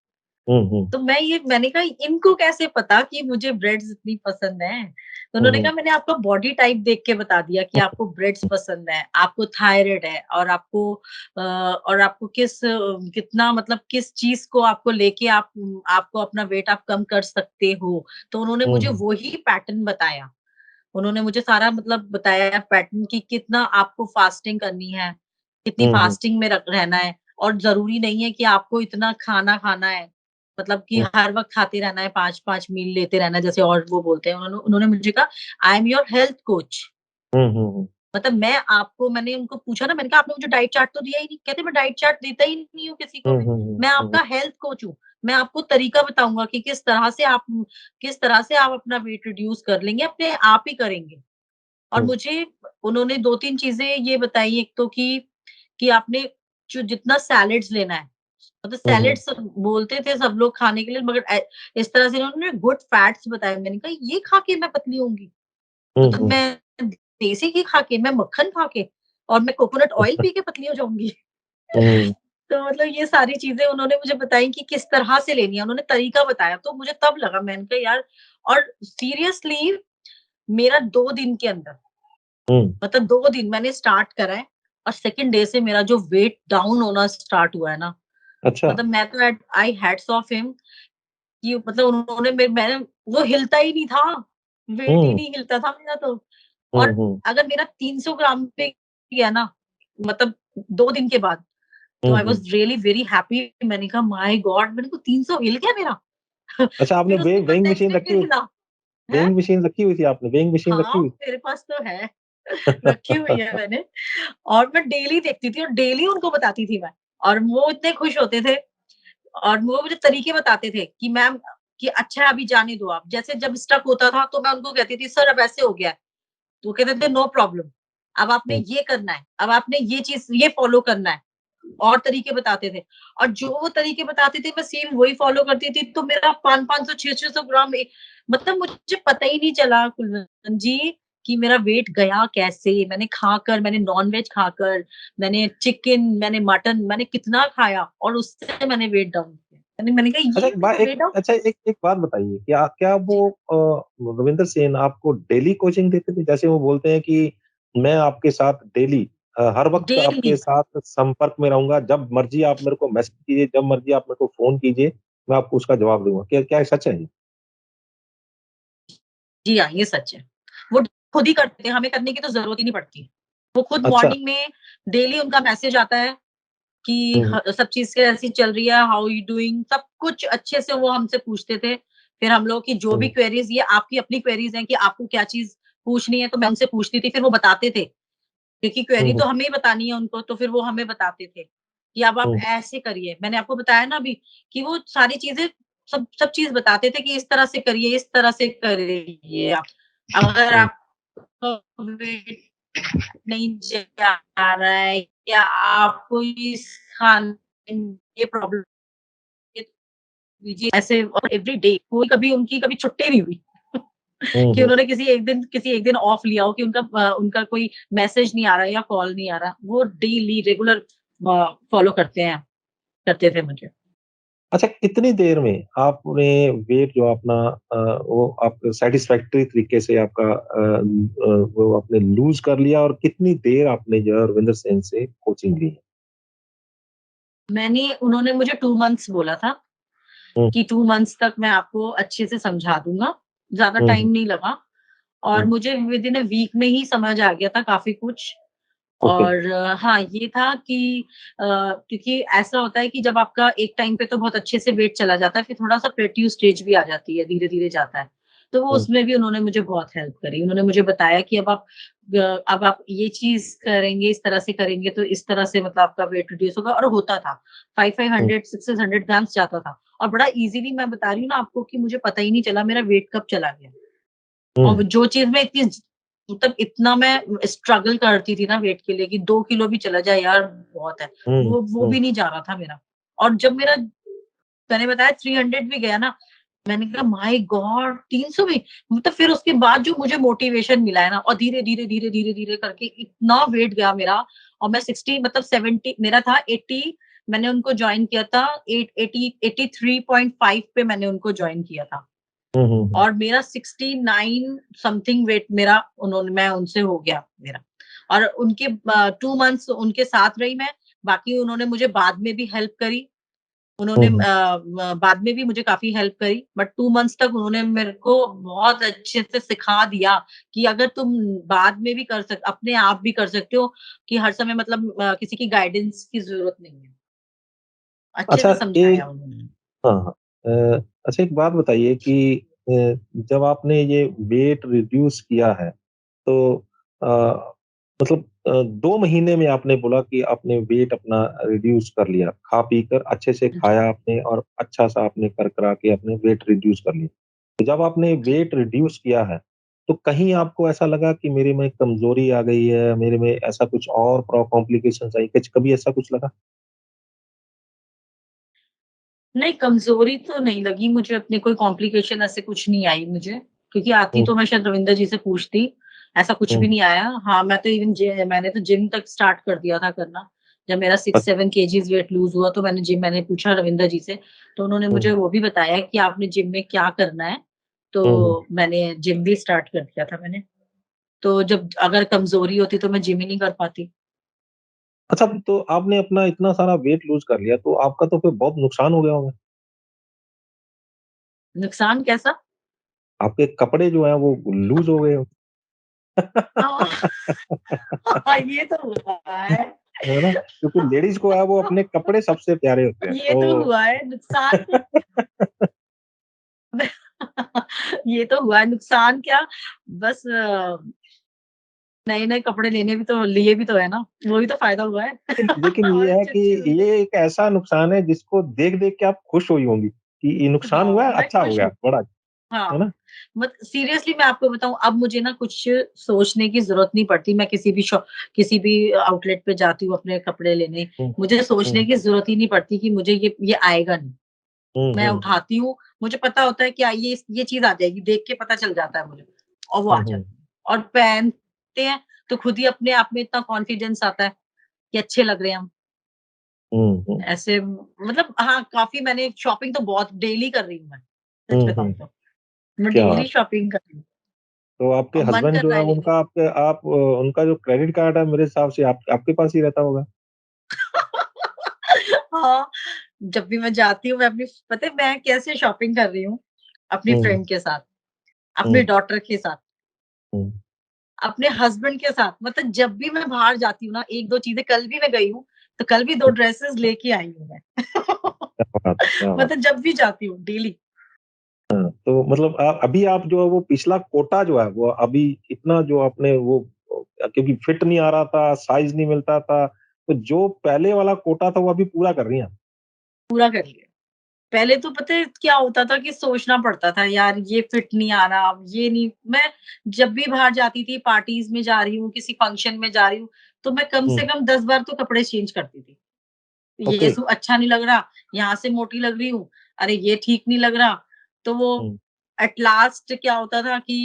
Speaker 1: हुँ, हुँ,
Speaker 2: तो मैंने कहा इनको कैसे पता कि मुझे ब्रेड्स इतनी पसंद हैं? तो
Speaker 1: हुँ,
Speaker 2: उन्होंने
Speaker 1: हुँ,
Speaker 2: कहा मैंने आपका बॉडी टाइप देख के बता दिया कि आपको ब्रेड्स पसंद है, आपको थायराइड है और आपको कितना मतलब किस चीज़ को आपको लेके आपको अपना वेट आप कम कर सकते हो। तो उन्होंने
Speaker 1: हुँ,
Speaker 2: मुझे
Speaker 1: हुँ,
Speaker 2: वही पैटर्न बताया। उन्होंने मुझे सारा मतलब बताया पैटर्न कि कितना आपको फास्टिंग करनी है, कितनी
Speaker 1: हुँ, हुँ,
Speaker 2: फास्टिंग में रहना है और ज़रूरी नहीं है कि आपको इतना खाना खाना है। मतलब कि
Speaker 1: हुँ,
Speaker 2: हर वक़्त खाते रहना है, 5-5 मील लेते रहना है जैसे और वो बोलते हैं। उन्होंने उन्होंने मुझे कहा I am your health coach.
Speaker 1: हुँ, हुँ, हुँ,
Speaker 2: मतलब मैंने उनको पूछा ना, मैंने कहा आपने मुझे डाइट चार्ट तो दिया ही नहीं। कहते मैं डाइट चार्ट देता ही नहीं हूँ किसी को
Speaker 1: हुँ,
Speaker 2: भी।
Speaker 1: हुँ, हुँ,
Speaker 2: मैं
Speaker 1: हुँ,
Speaker 2: आपका हेल्थ कोच हूँ। मैं आपको तरीका बताऊँगा कि किस तरह से आप अपना वेट रिड्यूस कर लेंगे, अपने आप ही करेंगे। और
Speaker 1: हुँ,
Speaker 2: मुझे उन्होंने 2-3 चीज़ें ये बताई, एक तो कि आपने जो जितना सैलेड्स लेना है, मतलब
Speaker 1: हुँ, हुँ,
Speaker 2: सैलेड्स बोलते थे सब लोग खाने के लिए, मगर इस तरह से उन्होंने गुड फैट्स बताए। मैंने कहा ये खा के मैं पतली होंगी,
Speaker 1: हुँ,
Speaker 2: मतलब
Speaker 1: हुँ,
Speaker 2: मैं देसी घी खा के, मैं मक्खन खा के और मैं कोकोनट ऑयल पी के पतली हो जाऊँगी।
Speaker 1: हुँ,
Speaker 2: तो मतलब ये सारी चीज़ें उन्होंने मुझे बताई कि किस तरह से लेनी है, उन्होंने तरीका बताया, तो मुझे तब लगा, मैंने कहा यार। और सीरियसली मेरा 2 दिन के अंदर,
Speaker 1: हुँ,
Speaker 2: मतलब 2 दिन मैंने स्टार्ट करा है और सेकंड डे से मेरा जो वेट डाउन होना स्टार्ट हुआ है ना,
Speaker 1: अच्छा।
Speaker 2: मतलब मैं तो आई हैट्स ऑफ हिम कि मतलब उन्होंने मैंने वो हिलता ही नहीं था, वेट ही
Speaker 1: हुँ,
Speaker 2: नहीं हिलता था मेरा तो।
Speaker 1: हुँ,
Speaker 2: और
Speaker 1: हुँ,
Speaker 2: अगर मेरा 300 ग्राम पे गया ना, मतलब 2 दिन के बाद, तो
Speaker 1: हुँ,
Speaker 2: I
Speaker 1: hmm.
Speaker 2: Was really very happy. मैंने कहा माय गॉड! मैंने कहा 300 हिल गया मेरा।
Speaker 1: अच्छा, आपने
Speaker 2: फिर उसके बाद
Speaker 1: वेइंग
Speaker 2: नेक्स्ट
Speaker 1: मशीन
Speaker 2: डे
Speaker 1: रखी
Speaker 2: फिर
Speaker 1: हुई
Speaker 2: हिला, हैं?
Speaker 1: वेइंग मशीन रखी हुई थी आपने? वेइंग मशीन रखी
Speaker 2: हाँ,
Speaker 1: हुई?
Speaker 2: मेरे पास तो है। रखी हुई है मैंने और मैं डेली देखती थी और डेली उनको बताती थी मैं। और वो इतने खुश होते थे और वो मुझे तरीके बताते थे कि मैम, कि अच्छा है अभी जाने दो आप। जैसे जब स्टक होता था तो मैं उनको कहती थी सर अब ऐसे हो गया है। तो वो कहते थे नो प्रॉब्लम। अब आपने
Speaker 1: हुँ,
Speaker 2: ये करना है, अब आपने ये चीज़ ये फॉलो करना है। और तरीके बताते थे और जो वो तरीके बताते थे मैं सेम वही फॉलो करती थी, तो मेरा 500-500 600 ग्राम मतलब मुझे पता ही नहीं चला कुलवंत जी कि मेरा वेट गया कैसे? मैंने नॉन-वेज खाकर, मैंने चिकन, मैंने मटन, मैंने कितना खाया और उससे मैंने वेट डाउन किया। मैंने कहा
Speaker 1: अच्छा
Speaker 2: ये मेरा वेट डाउन।
Speaker 1: एक बात बताइए, क्या क्या वो
Speaker 2: जी।
Speaker 1: रविंदर सेन आपको डेली कोचिंग देते थे? जैसे वो बोलते हैं कि मैं आपके साथ डेली हर वक़्त
Speaker 2: डेली।
Speaker 1: आपके साथ संपर्क में रहूँगा, जब मर्ज़ी आप मेरे को मैसेज कीजिए, जब मर्ज़ी आप मेरे को फ़ोन कीजिए, मैं आपको उसका जवाब दूँगा। क्या क्या ये सच है ये?
Speaker 2: जी हाँ, ये सच है। वो खुद ही करते हैं, हमें करने की तो ज़रूरत ही नहीं पड़ती। वो खुद
Speaker 1: अच्छा।
Speaker 2: मॉर्निंग में डेली उनका मैसेज आता है कि
Speaker 1: हुँ, हुँ,
Speaker 2: सब चीज़ कैसी चल रही है, हाउ यू डूइंग, सब कुछ अच्छे से वो हमसे पूछते थे। फिर हम लोग की जो भी
Speaker 1: हुँ,
Speaker 2: क्वेरीज़, ये आपकी अपनी क्वेरीज़ हैं कि आपको क्या चीज़ पूछनी है, तो मैं उनसे पूछती थी, फिर वो बताते थे। क्योंकि क्वेरी
Speaker 1: हुँ,
Speaker 2: तो हमें ही बतानी है उनको, तो फिर वो हमें बताते थे कि अब आप
Speaker 1: हुँ,
Speaker 2: ऐसे करिए। मैंने आपको बताया ना अभी कि वो सारी चीज़ें, सब सब चीज़ बताते थे कि इस तरह से करिए, इस तरह से करिए आप। अगर
Speaker 1: हुँ,
Speaker 2: आपको वेट नहीं जा रहा है या आपको इस खाने ये प्रॉब्लम है, लीजिए ऐसे। और एवरीडे कोई कभी उनकी कभी छुट्टी नहीं हुई
Speaker 1: हुँ,
Speaker 2: कि
Speaker 1: हुँ।
Speaker 2: उन्होंने किसी एक दिन ऑफ लिया हो कि उनका कोई मैसेज नहीं आ रहा है या कॉल नहीं आ रहा। वो डेली रेगुलर फॉलो करते थे मुझे।
Speaker 1: अच्छा, कितनी देर में आपने वेट जो अपना वो आप सैटिस्फैक्टरी तरीके से वो आपने लूज़ कर लिया और कितनी देर आपने जो है रविंदर सेन से कोचिंग ली?
Speaker 2: उन्होंने मुझे 2 मंथ्स बोला था
Speaker 1: हुँ,
Speaker 2: कि 2 मंथ्स तक मैं आपको अच्छे से समझा दूँगा। ज़्यादा
Speaker 1: हुँ, हुँ,
Speaker 2: टाइम नहीं लगा और
Speaker 1: हुँ,
Speaker 2: मुझे विदिन अ वीक में ही समझ आ गया था काफ़ी कुछ।
Speaker 1: ओके।
Speaker 2: और हाँ, ये था कि क्योंकि ऐसा होता है कि जब आपका एक टाइम पे तो बहुत अच्छे से वेट चला जाता है, फिर थोड़ा-सा प्लेट्यू स्टेज भी आ जाती है, धीरे-धीरे जाता है। तो वो
Speaker 1: हुँ,
Speaker 2: उसमें भी उन्होंने मुझे बहुत हेल्प करी। उन्होंने मुझे बताया कि अब आप ये चीज़ करेंगे, इस तरह से करेंगे तो इस तरह से मतलब आपका वेट रिड्यूस होगा और होता था।
Speaker 1: हुँ,
Speaker 2: 500 600 ग्राम्स जाता था और बड़ा ईज़िली मैं बता रही हूँ ना आपको कि मुझे पता ही नहीं चला मेरा वेट कब चला गया।
Speaker 1: हुँ,
Speaker 2: और जो चीज़ मैं इतनी मतलब इतना मैं स्ट्रगल करती थी ना वेट के लिए कि 2 किलो भी चला जाए यार बहुत है।
Speaker 1: हुँ,
Speaker 2: वो
Speaker 1: हुँ,
Speaker 2: भी नहीं जा रहा था मेरा। और जब मेरा मैंने बताया 300 भी गया ना, मैंने कहा माय गॉड 300 भी! मतलब फिर उसके बाद जो मुझे मोटिवेशन मिला है ना और धीरे-धीरे, धीरे-धीरे, धीरे करके इतना वेट गया मेरा और मैं 60 मतलब 70 मेरा था 80 मैंने उनको जॉइन किया था 83.5 पे मैंने उनको जॉइन किया था।
Speaker 1: हुँ, हुँ, हुँ।
Speaker 2: और मेरा 69 समथिंग वेट मेरा उन्होंने मैं उनसे हो गया मेरा। और उनके 2 मंथ्स उनके साथ रही मैं, बाकी उन्होंने मुझे बाद में भी हेल्प करी। उन्होंने
Speaker 1: हुँ, हुँ।
Speaker 2: बाद में भी मुझे काफ़ी हेल्प करी, बट 2 मंथ्स तक उन्होंने मेरे को बहुत अच्छे से सिखा दिया कि अगर तुम बाद में भी अपने आप भी कर सकते हो कि हर समय मतलब किसी की गाइडेंस की ज़रूरत नहीं है। अच्छे
Speaker 1: अच्छा
Speaker 2: से
Speaker 1: ये
Speaker 2: समझाया उन्होंने।
Speaker 1: हाँ, हाँ। अच्छा एक बात बताइए कि जब आपने ये वेट रिड्यूस किया है, तो मतलब 2 महीने में आपने बोला कि आपने वेट अपना रिड्यूस कर लिया, खा-पी कर अच्छे से
Speaker 2: जी,
Speaker 1: खाया आपने और अच्छा-सा आपने कर-करा के आपने वेट रिड्यूस कर लिया। तो जब आपने
Speaker 2: जी।
Speaker 1: वेट रिड्यूस किया है, तो कहीं आपको ऐसा लगा कि मेरे में कमज़ोरी आ गई है, मेरे में ऐसा कुछ और कॉम्प्लिकेशंस आई, कुछ कभी ऐसा कुछ लगा?
Speaker 2: नहीं, कमज़ोरी तो नहीं लगी मुझे अपने कोई कॉम्प्लिकेशन ऐसे कुछ नहीं आई मुझे, क्योंकि आती
Speaker 1: हुँ,
Speaker 2: तो मैं शायद रविंदर जी से पूछती, ऐसा कुछ भी
Speaker 1: हुँ।
Speaker 2: नहीं आया। हाँ, मैं तो मैंने तो जिम तक स्टार्ट कर दिया था करना। जब मेरा
Speaker 1: अ
Speaker 2: 6-7 केजीज़ वेट लूज़ हुआ तो मैंने पूछा रविंदर जी से, तो उन्होंने मुझे
Speaker 1: हुँ,
Speaker 2: वो भी बताया कि आपने जिम में क्या करना है,
Speaker 1: हुँ, हुँ।
Speaker 2: तो मैंने जिम भी स्टार्ट कर दिया था मैंने। तो जब अगर कमज़ोरी होती तो मैं जिम ही नहीं कर पाती।
Speaker 1: अच्छा, तो आपने अपना इतना सारा वेट लूज़ कर लिया, तो आपका तो फिर बहुत नुकसान हो गया होगा?
Speaker 2: नुकसान कैसा?
Speaker 1: आपके कपड़े जो हैं वो लूज़ हो गए हों
Speaker 2: हाँ, ये तो हुआ है।
Speaker 1: है ना? क्योंकि लेडीज़ को है वो अपने कपड़े सबसे प्यारे होते हैं,
Speaker 2: ये तो
Speaker 1: तो
Speaker 2: हुआ है, नुकसान ये तो हुआ है, नुकसान क्या बस नए-नए कपड़े लिए भी तो है ना, वो भी तो फ़ायदा हुआ है।
Speaker 1: लेकिन
Speaker 2: और
Speaker 1: ये है कि
Speaker 2: अच्छी-अच्छी
Speaker 1: ये
Speaker 2: मिलती
Speaker 1: एक ऐसा नुकसान है जिसको देख-देख के आप खुश हुई होंगी, कि ये नुकसान हुआ
Speaker 2: हाँ,
Speaker 1: है,
Speaker 2: मैं
Speaker 1: अच्छा हो
Speaker 2: खुश
Speaker 1: गया,
Speaker 2: हूँ।
Speaker 1: बड़ा है
Speaker 2: हाँ,
Speaker 1: ना?
Speaker 2: मत सीरियसली मैं आपको बताऊँ अब मुझे ना कुछ सोचने की ज़रूरत नहीं पड़ती, मैं किसी भी आउटलेट पे जाती हूँ अपने कपड़े लेने,
Speaker 1: हुँ,
Speaker 2: मुझे सोचने
Speaker 1: हुँ,
Speaker 2: की ज़रूरत ही नहीं पड़ती कि मुझे ये आएगा नहीं।
Speaker 1: हुँ,
Speaker 2: मैं
Speaker 1: हुँ, हुँ,
Speaker 2: उठाती हूँ, मुझे पता होता है कि ये चीज़ आ जाएगी, देख के पता चल जाता है मुझे और वो
Speaker 1: हुँ,
Speaker 2: आ
Speaker 1: हुँ,
Speaker 2: जाती है। और पहनते हैं तो खुद ही अपने आप में इतना कॉन्फिडेंस आता है कि अच्छे लग रहे हैं हम।
Speaker 1: हुँ, हुँ,
Speaker 2: ऐसे मतलब हाँ, काफ़ी मैंने शॉपिंग तो बहुत डेली कर रही हूँ मैं, सच
Speaker 1: हुँ, हुँ,
Speaker 2: बताऊँ तो। मैं
Speaker 1: क्या
Speaker 2: डेली
Speaker 1: बात है!
Speaker 2: शॉपिंग कर रही हूँ
Speaker 1: तो आपके
Speaker 2: और मन
Speaker 1: हस्बैंड
Speaker 2: कर
Speaker 1: जो
Speaker 2: रहा
Speaker 1: है
Speaker 2: है लेने
Speaker 1: उनका
Speaker 2: का।
Speaker 1: उनका जो क्रेडिट कार्ड है मेरे हिसाब से आप आपके पास ही रहता होगा?
Speaker 2: हाँ, जब भी मैं जाती हूँ मैं अपनी पता है मैं कैसे शॉपिंग कर रही हूँ? अपनी
Speaker 1: हुँ,
Speaker 2: फ्रेंड के साथ, अपनी
Speaker 1: हुँ,
Speaker 2: डॉटर के साथ।
Speaker 1: हुँ,
Speaker 2: अपने हस्बैंड के साथ मतलब जब भी मैं बाहर जाती हूँ ना 1-2 चीज़ें कल भी मैं गई हूँ, तो कल भी 2
Speaker 1: हुँ,
Speaker 2: ड्रेसेस लेके आई हूँ मैं।
Speaker 1: क्या बात है, क्या बात
Speaker 2: मतलब जब भी जाती हूँ डेली।
Speaker 1: हाँ, तो मतलब अभी आप जो है वो पिछला कोटा जो है वो अभी इतना जो आपने वो क्योंकि फिट नहीं आ रहा था, साइज़ नहीं मिलता था, तो जो पहले वाला कोटा था वो अभी पूरा कर रही हैं आप?
Speaker 2: पूरा कर लिया। पहले तो पता है क्या होता था कि सोचना पड़ता था यार ये फिट नहीं आ रहा, अब ये नहीं मैं जब भी बाहर जाती थी पार्टीज़ में जा रही हूँ, किसी फंक्शन में जा रही हूँ, तो मैं कम
Speaker 1: हुँ,
Speaker 2: से कम 10 बार तो कपड़े चेंज करती थी।
Speaker 1: ओके।
Speaker 2: अच्छा नहीं लग रहा, यहाँ से मोटी लग रही हूँ, अरे ये ठीक नहीं लग रहा। तो वो
Speaker 1: हुँ,
Speaker 2: एट लास्ट क्या होता था कि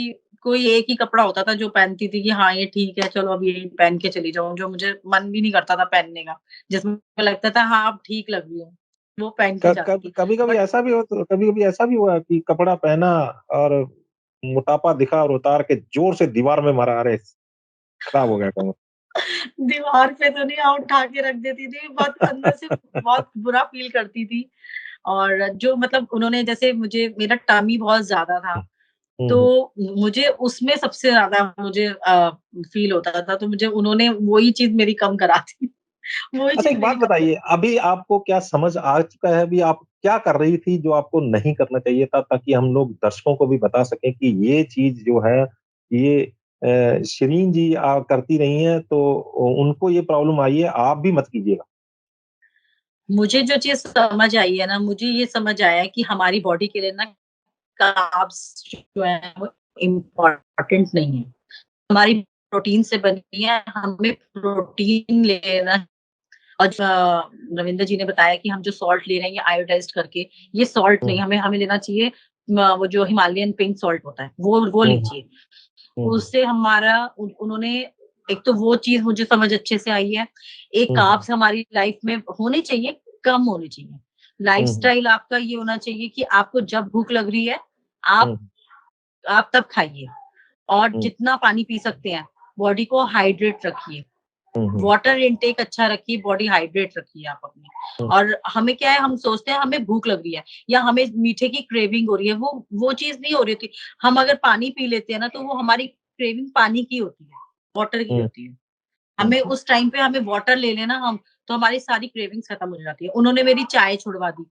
Speaker 2: कोई एक ही कपड़ा होता था जो पहनती थी कि हाँ, ये ठीक है, चलो अब यही पहन के चली जाऊँ, जो मुझे मन भी नहीं करता था पहनने का। जिसमें लगता था हाँ, अब ठीक लग रही हूँ, वो पहन के
Speaker 1: क
Speaker 2: जाती
Speaker 1: कब
Speaker 2: थी।
Speaker 1: कभी-कभी
Speaker 2: बट
Speaker 1: ऐसा भी हो कभी-कभी ऐसा भी हुआ है कि कपड़ा पहना और मोटापा दिखा और उतार के ज़ोर से दीवार में मारा, अरे! खराब हो गया कमर।
Speaker 2: दीवार पे तो नहीं हाँ, उठा के रख देती थी, बहुत अंदर से बहुत बुरा फ़ील करती थी। और जो मतलब उन्होंने जैसे मुझे मेरा टमी बहुत ज़्यादा था,
Speaker 1: हुँ, हुँ,
Speaker 2: तो मुझे उसमें सबसे ज़्यादा फ़ील होता था, तो मुझे उन्होंने वही चीज़ मेरी कम करा थी। वो
Speaker 1: अच्छा
Speaker 2: चीज़
Speaker 1: एक बात
Speaker 2: मेरी बहुत
Speaker 1: बताइए, अभी आपको क्या समझ आ चुका है, अभी आप क्या कर रही थी जो आपको नहीं करना चाहिए था, ताकि हम लोग दर्शकों को भी बता सकें कि ये चीज़ जो है, ये शिरीन जी करती रही हैं, तो उनको ये प्रॉब्लम आई है, आप भी मत कीजिएगा।
Speaker 2: मुझे जो चीज़ समझ आई है ना, मुझे ये समझ आया है कि हमारी बॉडी के लिए ना कार्ब्स जो है वो इम्पोर्टेंट नहीं है। हमारी प्रोटीन से बनी है, हमें प्रोटीन लेना और रविंद्र जी ने बताया कि हम जो सॉल्ट ले रहे हैं ये आयोडाइज़्ड करके, ये सॉल्ट नहीं
Speaker 1: हुँ,
Speaker 2: हमें हमें लेना चाहिए वो जो हिमालयन पिंक सॉल्ट होता है, वो
Speaker 1: हुँ,
Speaker 2: लीजिए।
Speaker 1: हुँ,
Speaker 2: उससे हमारा उन्होंने एक तो वो चीज़ मुझे समझ अच्छे से आई है। एक
Speaker 1: हुँ, हुँ,
Speaker 2: कार्ब्स हमारी लाइफ में होने चाहिए, कम होने चाहिए।
Speaker 1: हुँ, हुँ,
Speaker 2: लाइफ़स्टाइल आपका ये होना चाहिए कि आपको जब भूख लग रही है,
Speaker 1: हुँ,
Speaker 2: आप तब खाइए और
Speaker 1: हुँ,
Speaker 2: जितना पानी पी सकते हैं, बॉडी को हाइड्रेट रखिए।
Speaker 1: हुँ, हुँ,
Speaker 2: वाटर इनटेक अच्छा रखिए, बॉडी हाइड्रेट रखिए आप अपनी।
Speaker 1: हुँ,
Speaker 2: और हमें क्या है हम सोचते हैं हमें भूख लग रही है या हमें मीठे की क्रेविंग हो रही है, वो चीज़ नहीं हो रही होती। हम अगर पानी पी लेते हैं ना तो वो हमारी क्रेविंग पानी की होती है, वाटर की
Speaker 1: हुँ,
Speaker 2: होती है।
Speaker 1: हुँ,
Speaker 2: हमें उस टाइम पे हमें वाटर ले लेना हम तो हमारी सारी क्रेविंग्स खत्म हो जाती है। उन्होंने मेरी चाय छुड़वा दी।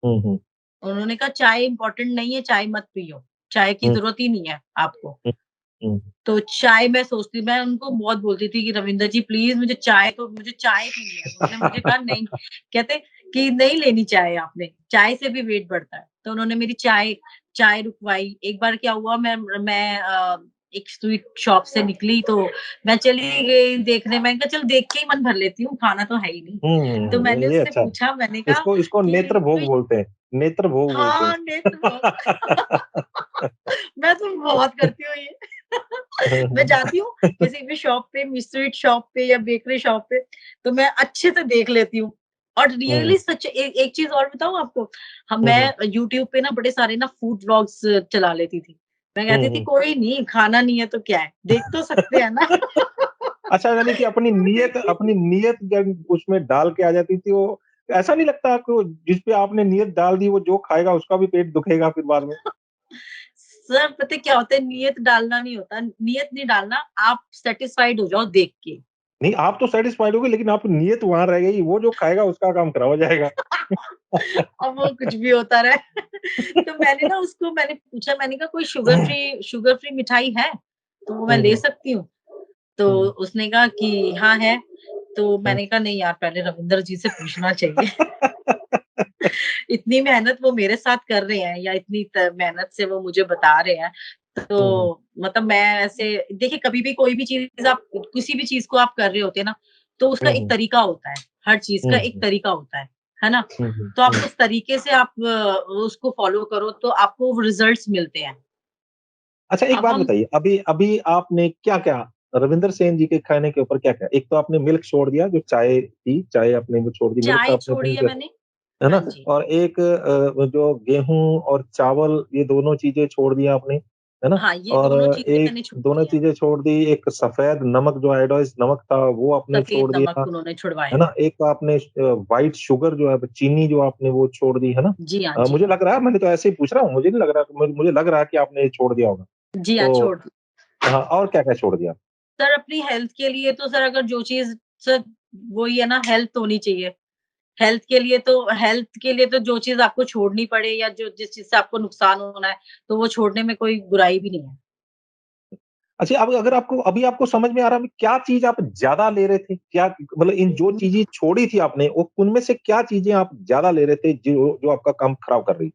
Speaker 1: हुँ, हुँ,
Speaker 2: उन्होंने कहा चाय इम्पोर्टेंट नहीं है, चाय मत पियो। चाय की
Speaker 1: हुँ,
Speaker 2: ज़रूरत ही नहीं है आपको।
Speaker 1: हुँ, हुँ,
Speaker 2: तो चाय मैं उनको बहुत बोलती थी कि रविंदर जी प्लीज़ मुझे चाय पीनी है। उन्होंने मुझे कहा नहीं कहते कि नहीं लेनी चाय आपने, चाय से भी वेट बढ़ता है। तो उन्होंने मेरी चाय चाय रुकवाई। एक बार क्या हुआ मैं एक स्वीट शॉप से निकली तो मैं चली गई देखने मैंने कहा चल देख के ही मन भर लेती हूँ, खाना तो है ही नहीं। तो
Speaker 1: हुँ,
Speaker 2: मैंने
Speaker 1: ये
Speaker 2: उससे
Speaker 1: अच्छा है।
Speaker 2: पूछा मैंने कहा
Speaker 1: इसको नेत्र
Speaker 2: कि
Speaker 1: भोग
Speaker 2: कोई
Speaker 1: बोलते हैं, नेत्र भोग बोलते हैं
Speaker 2: हाँ, नेत्र भोग मैं तो बहुत करती हूँ ये। मैं जाती हूँ किसी भी शॉप पे, स्वीट शॉप पे या बेकरी शॉप पे, तो मैं अच्छे से देख लेती हूँ। और
Speaker 1: हुँ,
Speaker 2: रियली सच एक चीज़ और बताऊँ आपको?
Speaker 1: हुँ, हुँ,
Speaker 2: मैं यूट्यूब पे ना बड़े सारे ना फूड व्लॉग्स चला लेती थी। मैं
Speaker 1: हुँ,
Speaker 2: कहती थी
Speaker 1: हुँ।
Speaker 2: कोई नहीं, खाना नहीं है तो क्या है, देख तो सकते हैं ना।
Speaker 1: अच्छा, यानी कि
Speaker 2: देखिए
Speaker 1: अपनी नियत जब उसमें डाल के आ जाती थी, वो ऐसा नहीं लगता आपको, जिस पे आपने नियत डाल दी, वो जो खाएगा उसका भी पेट दुखेगा फिर बाद में?
Speaker 2: सर पता है क्या होता है नियत डालना नहीं होता, नियत नहीं डालना, आप सैटिस्फाइड हो जाओ देख के।
Speaker 1: नहीं, आप तो सैटिस्फाइड हो गए, लेकिन आपकी नियत वहाँ रह गई, वो जो खाएगा उसका काम खराब हो जाएगा।
Speaker 2: अब वो कुछ भी होता रहे। तो मैंने पूछा मैंने कहा कोई शुगर फ्री मिठाई है? तो वो मैं
Speaker 1: हुँ,
Speaker 2: ले
Speaker 1: हुँ,
Speaker 2: सकती हूँ? तो
Speaker 1: हुँ,
Speaker 2: उसने कहा कि हाँ है। तो
Speaker 1: हुँ।
Speaker 2: मैंने कहा नहीं यार पहले रविंदर जी से पूछना चाहिए। इतनी मेहनत वो मेरे साथ कर रहे हैं या इतनी मेहनत से वो मुझे बता रहे हैं। तो
Speaker 1: हुँ, हुँ,
Speaker 2: मतलब मैं ऐसे देखिए कभी भी कोई भी चीज़ आप किसी भी चीज़ को आप कर रहे होते हैं ना, तो उसका
Speaker 1: हुँ,
Speaker 2: एक
Speaker 1: हुँ,
Speaker 2: तरीका होता है। हर चीज़
Speaker 1: हुँ,
Speaker 2: का एक
Speaker 1: हुँ,
Speaker 2: तरीका होता है ना?
Speaker 1: हुँ, हुँ,
Speaker 2: तो आप
Speaker 1: हुँ।
Speaker 2: उस तरीके से आप उसको फ़ॉलो करो तो आपको वो रिज़ल्ट्स मिलते हैं।
Speaker 1: अच्छा एक
Speaker 2: अब
Speaker 1: बात
Speaker 2: हम
Speaker 1: बताइए, अभी अभी आपने क्या-क्या रविंदर सेन जी के खाने के ऊपर क्या-क्या? एक तो आपने मिल्क छोड़ दिया, जो चाय थी, चाय आपने वो छोड़ दी, मिल्क का
Speaker 2: चाय
Speaker 1: आपने
Speaker 2: छोड़ी
Speaker 1: बंद
Speaker 2: है
Speaker 1: कर,
Speaker 2: मैंने
Speaker 1: है
Speaker 2: हाँ
Speaker 1: ना?
Speaker 2: जी।
Speaker 1: और एक जो गेहूँ और चावल, ये दोनों चीज़ें छोड़ दिया आपने, है ना?
Speaker 2: हाँ, ये
Speaker 1: और
Speaker 2: दोनों चीज़ें
Speaker 1: एक
Speaker 2: मैंने छोड़
Speaker 1: दोनों
Speaker 2: दी हैं।
Speaker 1: चीज़ें छोड़ दी, एक सफ़ेद नमक जो आयोडाइज़्ड नमक था, वो आपने
Speaker 2: सफ़ेद
Speaker 1: छोड़ दिया,
Speaker 2: नमक उन्होंने
Speaker 1: है
Speaker 2: छुड़वाया
Speaker 1: ना?
Speaker 2: है।
Speaker 1: एक आपने व्हाइट शुगर जो है, चीनी जो आपने वो छोड़ दी, है ना?
Speaker 2: जी हाँ, जी
Speaker 1: मुझे
Speaker 2: हाँ।
Speaker 1: लग रहा है, मैंने तो ऐसे ही पूछ रहा हूँ, मुझे नहीं लग रहा, मुझे लग रहा है कि आपने ये छोड़ दिया होगा।
Speaker 2: जी हाँ,
Speaker 1: तो
Speaker 2: छोड़ दी।
Speaker 1: हाँ, और क्या-क्या छोड़ दिया?
Speaker 2: सर अपनी हेल्थ के लिए तो सर अगर जो चीज़ सर वही है ना हेल्थ होनी चाहिए। हेल्थ के लिए तो जो चीज़ आपको छोड़नी पड़े या जो जिस चीज़ से आपको नुकसान होना है, तो वो छोड़ने में कोई बुराई भी नहीं है।
Speaker 1: अच्छा, अब अगर आपको अभी आपको समझ में आ रहा है, क्या चीज़ आप ज़्यादा ले रहे थे? क्या मतलब इन जो चीज़ें छोड़ी थी आपने, वो उनमें से क्या चीज़ें आप ज़्यादा ले रहे थे, जो जो आपका काम खराब कर रही?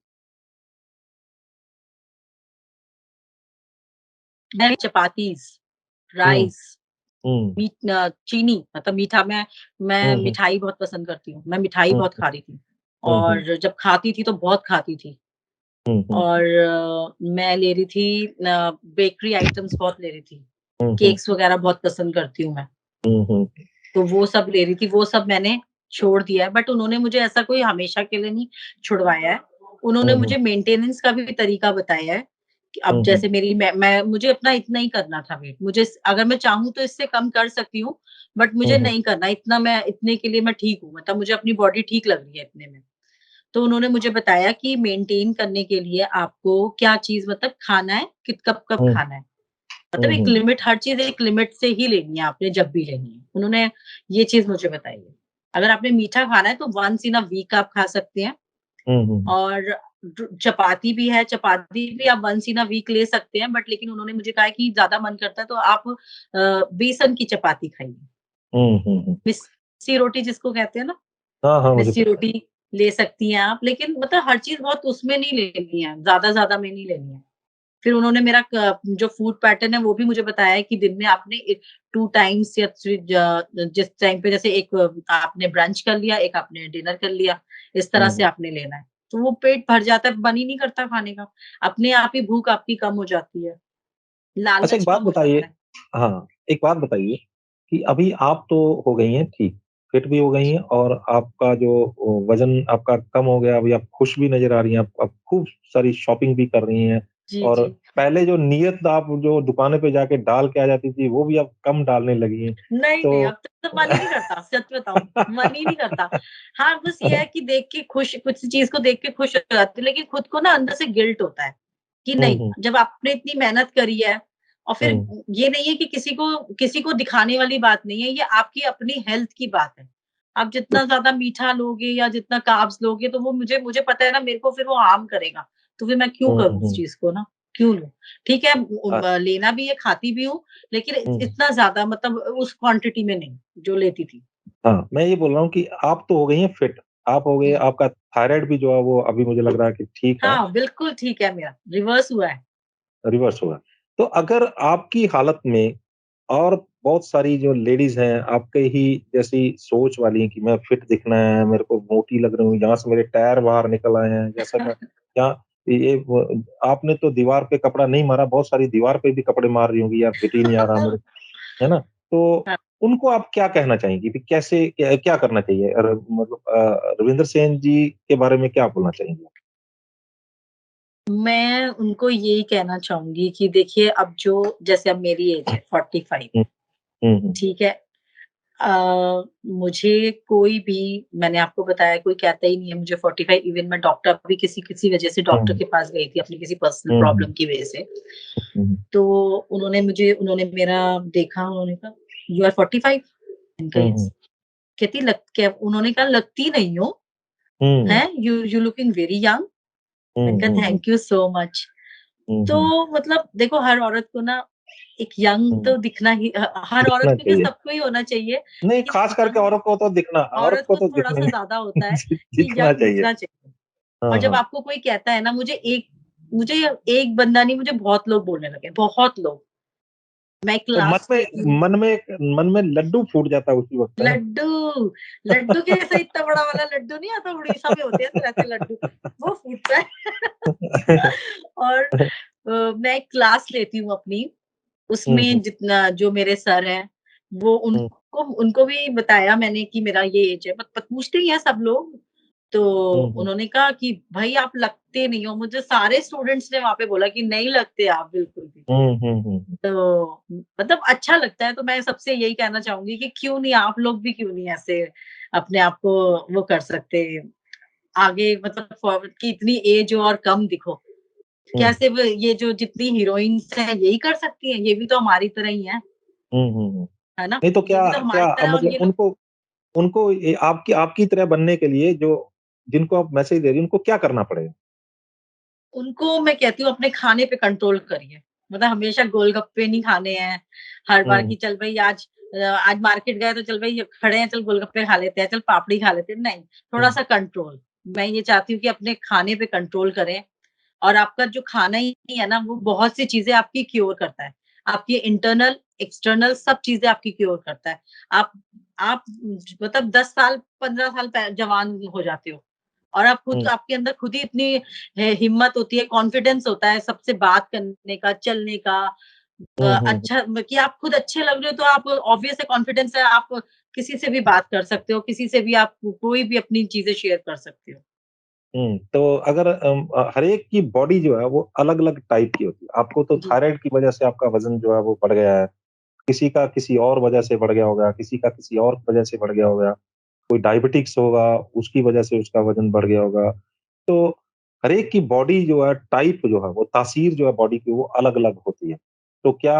Speaker 2: मैं चपातीस,
Speaker 1: हुँ,
Speaker 2: राइस,
Speaker 1: हुँ,
Speaker 2: चीनी मतलब मीठा मैं
Speaker 1: हुँ, हुँ,
Speaker 2: मिठाई बहुत पसंद करती हूँ। मैं मिठाई
Speaker 1: हुँ,
Speaker 2: बहुत खा रही थी
Speaker 1: हुँ, हुँ,
Speaker 2: और जब खाती थी तो बहुत खाती थी
Speaker 1: हुँ, हुँ,
Speaker 2: और मैं ले रही थी बेकरी आइटम्स बहुत ले रही थी।
Speaker 1: हुँ, हुँ,
Speaker 2: केक्स वगैरह बहुत पसंद करती हूँ मैं।
Speaker 1: हुँ, हुँ,
Speaker 2: तो वो सब ले रही थी, वो सब मैंने छोड़ दिया है, बट उन्होंने मुझे ऐसा कोई हमेशा के लिए नहीं छुड़वाया है। उन्होंने
Speaker 1: हुँ, हुँ,
Speaker 2: मुझे मेंटेनेंस का भी तरीका बताया है, कि अब
Speaker 1: हुँ, हुँ,
Speaker 2: जैसे मेरी मैं मुझे अपना इतना ही करना था वेट, मुझे अगर मैं चाहूँ तो इससे कम कर सकती हूँ, बट
Speaker 1: हुँ,
Speaker 2: मुझे
Speaker 1: हुँ,
Speaker 2: नहीं करना, इतने के लिए मैं ठीक हूँ, मतलब मुझे अपनी बॉडी ठीक लग रही है इतने में। तो उन्होंने मुझे बताया कि मेंटेन करने के लिए आपको क्या चीज़ मतलब खाना है, कब-कब
Speaker 1: हुँ,
Speaker 2: खाना है। मतलब
Speaker 1: हुँ,
Speaker 2: एक
Speaker 1: हुँ,
Speaker 2: लिमिट, हर चीज़ एक लिमिट से ही लेनी है आपने, जब भी लेनी है। उन्होंने ये चीज़ मुझे बताई है। अगर आपने मीठा खाना है तो वन्स इन अ वीक आप खा सकते हैं,
Speaker 1: हुँ, हुँ।
Speaker 2: और चपाती भी है, चपाती भी आप वन्स इन अ वीक ले सकते हैं, बट लेकिन उन्होंने मुझे कहा है कि ज़्यादा मन करता है तो आप बेसन की चपाती खाइए।
Speaker 1: हुँ, हुँ, हुँ।
Speaker 2: मिस्सी रोटी जिसको कहते हैं ना,
Speaker 1: हाँ, हाँ, मुझे
Speaker 2: मिस्सी
Speaker 1: पता है।
Speaker 2: रोटी ले सकती हैं आप, लेकिन मतलब हर चीज़ बहुत उसमें नहीं लेनी है, ज़्यादा-ज़्यादा में नहीं लेनी है। फिर उन्होंने मेरा जो फूड पैटर्न है वो भी मुझे बताया है कि दिन में आपने 2 टाइम्स या जिस टाइम पे जैसे एक आपने ब्रंच कर लिया, एक आपने डिनर कर लिया, इस तरह
Speaker 1: हुँ,
Speaker 2: से
Speaker 1: हुँ।
Speaker 2: आपने लेना है। तो वो पेट भर जाता है, मन ही नहीं करता खाने का। अपने आप ही भूख आपकी कम हो जाती है,
Speaker 1: अच्छा एक
Speaker 2: लालच
Speaker 1: बात
Speaker 2: कम हो
Speaker 1: बताइए
Speaker 2: जाता है।
Speaker 1: हाँ, एक बात बताइए कि अभी आप तो हो गई हैं ठीक, फिट भी हो गई हैं और आपका जो वज़न आपका कम हो गया, अभी आप खुश भी नज़र आ रही हैं, आप खूब सारी शॉपिंग भी कर रही हैं
Speaker 2: जी,
Speaker 1: और
Speaker 2: जी।
Speaker 1: पहले जो नियत आप जो दुकानों पे जाके डाल के आ जाती थी, वो भी अब कम डालने लगी हैं।
Speaker 2: नहीं, नहीं,
Speaker 1: तो
Speaker 2: अब तो मन ही नहीं करता, सच बताऊँ, मन ही नहीं करता। हाँ, बस ये है कि देख के खुश, कुछ चीज़ को देख के खुश हो जाती हूँ, लेकिन खुद को ना अंदर से गिल्ट होता है, कि
Speaker 1: हुँ,
Speaker 2: नहीं,
Speaker 1: हुँ,
Speaker 2: जब आपने इतनी मेहनत करी है, और फिर
Speaker 1: हुँ,
Speaker 2: ये नहीं है कि किसी को दिखाने वाली बात नहीं है, ये आपकी अपनी हेल्थ की बात है। आप जितना ज़्यादा मीठा लोगे या जितना कार्ब्स लोगे, तो वो मुझे मुझे पता है ना, मेरे को फिर वो हार्म करेगा, तो फिर मैं क्यों
Speaker 1: हुँ,
Speaker 2: करूँ उस
Speaker 1: हुँ।
Speaker 2: चीज़ को ना, क्यों लूँ? ठीक है,
Speaker 1: अ,
Speaker 2: लेना भी है, खाती भी हूँ, लेकिन
Speaker 1: हुँ,
Speaker 2: इतना ज़्यादा, मतलब उस क्वांटिटी में नहीं, जो लेती थी।
Speaker 1: हाँ, मैं ये बोल रहा हूँ कि आप तो हो गई हैं फिट, आप हो गए
Speaker 2: हुँ।
Speaker 1: आपका थायराइड भी जो है वो अभी मुझे लग रहा है कि ठीक है।
Speaker 2: हाँ, बिल्कुल ठीक है मेरा, रिवर्स हुआ है।
Speaker 1: रिवर्स हुआ। तो अगर आपकी हालत में और बहुत सारी जो लेडीज़ हैं, आपके ही जैसी सोच वाली हैं कि मैं फिट दिखना है, मेरे को मोटी लग रही हूँ, यहाँ से मेरे टायर बाहर निकल आए हैं, जैसे मैं यहाँ ये व आपने तो दीवार पे कपड़ा नहीं मारा, बहुत सारी दीवार पे भी कपड़े मार रही होंगी, यार फिट ही नहीं आ रहा मेरे, है ना? तो
Speaker 2: हाँ,
Speaker 1: उनको आप क्या कहना चाहेंगी कि कैसे क्या क्या करना चाहिए? मतलब रविंद्र सेन जी के बारे में क्या बोलना चाहेंगी?
Speaker 2: मैं उनको यही कहना चाहूँगी कि देखिए, अब जो जैसे अब मेरी एज है 45,
Speaker 1: हुँ, हुँ, हुँ,
Speaker 2: ठीक है? मुझे कोई भी, मैंने आपको बताया, कोई कहता ही नहीं है मुझे 45, इवन मैं डॉक्टर भी किसी किसी वजह से
Speaker 1: हुँ,
Speaker 2: डॉक्टर के पास गई थी अपनी किसी पर्सनल
Speaker 1: हुँ, हुँ,
Speaker 2: प्रॉब्लम की वजह से।
Speaker 1: हुँ,
Speaker 2: तो उन्होंने मेरा देखा, उन्होंने कहा, "यू आर 45?" मैंने कहा,
Speaker 1: हुँ,
Speaker 2: "यस।"
Speaker 1: हुँ,
Speaker 2: कहती, "लग क्या?" उन्होंने कहा, "लगती नहीं हो,
Speaker 1: हुँ,
Speaker 2: हैं? You looking very young." मैंने
Speaker 1: हुँ,
Speaker 2: कहा,
Speaker 1: हुँ, हुँ,
Speaker 2: "थैंक यू सो मच।"
Speaker 1: हुँ,
Speaker 2: तो
Speaker 1: हुँ,
Speaker 2: मतलब देखो, हर औरत को ना एक यंग
Speaker 1: हुँ,
Speaker 2: तो दिखना ही, हर औरत
Speaker 1: दिखना
Speaker 2: को क्या,
Speaker 1: चाहिए।
Speaker 2: सबको ही होना चाहिए,
Speaker 1: नहीं,
Speaker 2: लेकिन
Speaker 1: ख़ास करके
Speaker 2: यंग
Speaker 1: औरत
Speaker 2: औरत
Speaker 1: को
Speaker 2: को
Speaker 1: तो दिखना
Speaker 2: थोड़ा-सा
Speaker 1: ही
Speaker 2: ज़्यादा होता है कि
Speaker 1: दिखना
Speaker 2: यंग
Speaker 1: चाहिए।
Speaker 2: दिखना चाहिए। और
Speaker 1: हाँ,
Speaker 2: जब
Speaker 1: हाँ।
Speaker 2: आपको कोई कहता है ना, मुझे एक बंदा नहीं, मुझे बहुत लोग बोलने लगे, बहुत लोग। मैं
Speaker 1: तो
Speaker 2: क्लास लेती हूँ,
Speaker 1: मन में लड्डू फूट जाता है उसी वक़्त, है ना?
Speaker 2: लड्डू, लड्डू कैसे, इतना बड़ा वाला लड्डू नहीं आता, उड़ीसा में होते हैं ना वैसे लड्डू, वो फूटता है। और मैं क्लास लेती हूँ अपनी,
Speaker 1: हुँ, हुँ,
Speaker 2: उसमें जितना जो मेरे सर हैं, वो
Speaker 1: हुँ,
Speaker 2: उनको उनको भी बताया मैंने कि मेरा ये एज है, प पूछते ही हैं सब लोग। तो
Speaker 1: हुँ, हुँ,
Speaker 2: उन्होंने कहा कि भई आप लगते नहीं हो, मुझे सारे स्टूडेंट्स ने वहाँ पे बोला कि नहीं लगते आप बिल्कुल भी।
Speaker 1: हुँ, हुँ, हुँ,
Speaker 2: तो मतलब अच्छा लगता है, तो मैं सबसे यही कहना चाहूँगी कि क्यों नहीं, आप लोग भी क्यों नहीं ऐसे अपने आप को वो कर सकते, आगे मतलब फॉरवर्ड, कि इतनी एज हो और कम दिखो।
Speaker 1: हुँ,
Speaker 2: क्या सिर्फ़ ये जो जितनी हीरोइन्स हैं यही कर सकती हैं? ये भी तो हमारी तरह ही हैं,
Speaker 1: हुँ, हुँ, हुँ।
Speaker 2: है ना?
Speaker 1: नहीं तो
Speaker 2: ये
Speaker 1: क्या
Speaker 2: भी तो
Speaker 1: क्या
Speaker 2: हमारी तरह, और
Speaker 1: मतलब
Speaker 2: ये लोग,
Speaker 1: उनको ये आपकी तरह बनने के लिए जो जिनको आप मैसेज दे रही हैं, उनको क्या करना पड़ेगा?
Speaker 2: उनको मैं कहती हूँ अपने खाने पे कंट्रोल करिए। मतलब हमेशा गोलगप्पे नहीं खाने हैं, हर बार
Speaker 1: हुँ,
Speaker 2: कि चल भई आज मार्केट गए तो चल भई खड़े हैं, चल गोलगप्पे खा लेते हैं, चल पापड़ी खा लेते हैं, नहीं,
Speaker 1: हुँ,
Speaker 2: थोड़ा-सा कंट्रोल। मैं ये चाहती हूँ कि अपने खाने पे कंट्रोल करें, और आपका जो खाना ही है ना, वो बहुत सी चीज़ें आपकी क्योर करता है। आपकी इंटरनल, एक्सटर्नल सब चीज़ें आपकी क्योर करता है। आप आप मतलब 10 साल, 15 साल जवान हो जाते हो, और आप खुद,
Speaker 1: हुँ,
Speaker 2: आपके अंदर खुद ही इतनी हिम्मत होती है, कॉन्फिडेंस होता है सबसे बात करने का, चलने का,
Speaker 1: हुँ, हुँ, हुँ।
Speaker 2: अच्छा कि आप खुद अच्छे लग रहे हो, तो आप ऑब्वियस है, कॉन्फिडेंस है, आप किसी से भी बात कर सकते हो, किसी से भी आप कोई भी अपनी चीज़ें शेयर कर सकते हो।
Speaker 1: हुँ, तो अगर हर एक की बॉडी जो है वो अलग-अलग टाइप की होती है। आपको तो
Speaker 2: जी,
Speaker 1: थायराइड की वजह से आपका वज़न जो है वो बढ़ गया है। किसी का किसी और वजह से बढ़ गया होगा, किसी का किसी और वजह से बढ़ गया होगा। कोई डायबिटिक्स होगा, उसकी वजह से उसका वज़न बढ़ गया होगा। तो हर एक की बॉडी जो है टाइप जो है वो तासीर जो है बॉडी की वो अलग-अलग होती है। तो क्या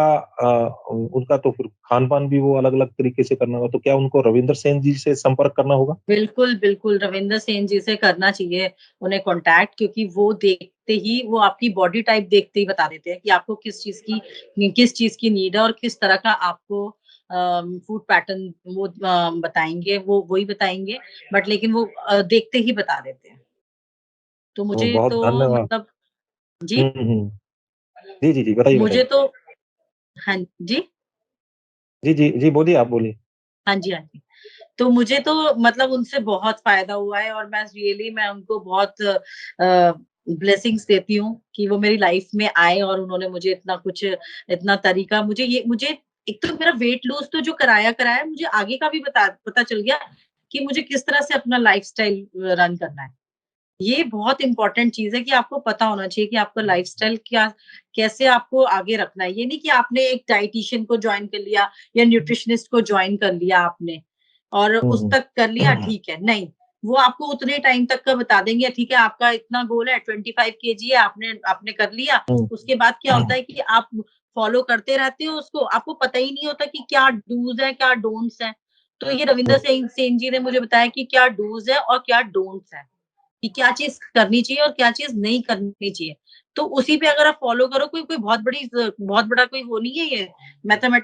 Speaker 1: उनका तो फिर खान-पान भी वो अलग-अलग तरीके से करना होगा, तो क्या उनको रविंद्र सेन जी से संपर्क करना होगा?
Speaker 2: बिल्कुल, बिल्कुल, रविंद्र सेन जी से करना चाहिए उन्हें कॉन्टैक्ट, क्योंकि वो देखते ही वो आपकी बॉडी टाइप देखते ही बता देते हैं कि आपको किस चीज़ की नीड है और किस तरह का आपको फूड पैटर्न वो बताएँगे, वो वही बताएँगे, बट लेकिन वो देखते ही बता देते हैं। तो
Speaker 1: तो
Speaker 2: मुझे
Speaker 1: बहुत
Speaker 2: तो
Speaker 1: धन्यवाद।
Speaker 2: मतलब जी,
Speaker 1: हुँ, हुँ। जी, जी, जी, बताइए,
Speaker 2: मुझे
Speaker 1: बताइए।
Speaker 2: तो हाँ जी,
Speaker 1: जी, जी, जी, बोलिए, आप बोलिए।
Speaker 2: हाँ जी, हाँ जी। तो मुझे तो मतलब उनसे बहुत फ़ायदा हुआ है और मैं उनको बहुत ब्लेसिंग्स देती हूँ कि वो मेरी लाइफ़ में आए और उन्होंने मुझे इतना तरीका मुझे एक तो मेरा वेट लूज़ तो जो कराया, मुझे आगे का भी पता चल गया कि मुझे किस तरह से अपना लाइफ़स्टाइल रन करना है। ये बहुत इम्पोर्टेंट चीज़ है कि आपको पता होना चाहिए कि आपका लाइफ़स्टाइल कैसे आपको आगे रखना है। ये नहीं कि आपने एक डायटीशियन को जॉइन कर लिया या न्यूट्रिशनिस्ट को जॉइन कर लिया आपने और
Speaker 1: हुँ,
Speaker 2: उस
Speaker 1: हुँ।
Speaker 2: तक कर लिया ठीक है, नहीं। वो आपको उतने टाइम तक का बता देंगे, ठीक है आपका इतना गोल है 25 केजी है, आपने आपने कर लिया।
Speaker 1: हुँ,
Speaker 2: उसके बाद क्या होता है कि आप फॉलो करते रहते हो उसको, आपको पता ही नहीं होता कि क्या डूज़ हैं, क्या डोंट्स हैं। तो ये
Speaker 1: हुँ,
Speaker 2: रविंदर सेन सेन जी ने मुझे बताया कि क्या डूज़ है और क्या डोंट्स हैं। कि क्या चीज़ करनी चाहिए और क्या चीज़ नहीं करनी चाहिए। तो उसी पे अगर आप फ़ॉलो करो कोई कोई बहुत बड़ा कोई वो नहीं है ये,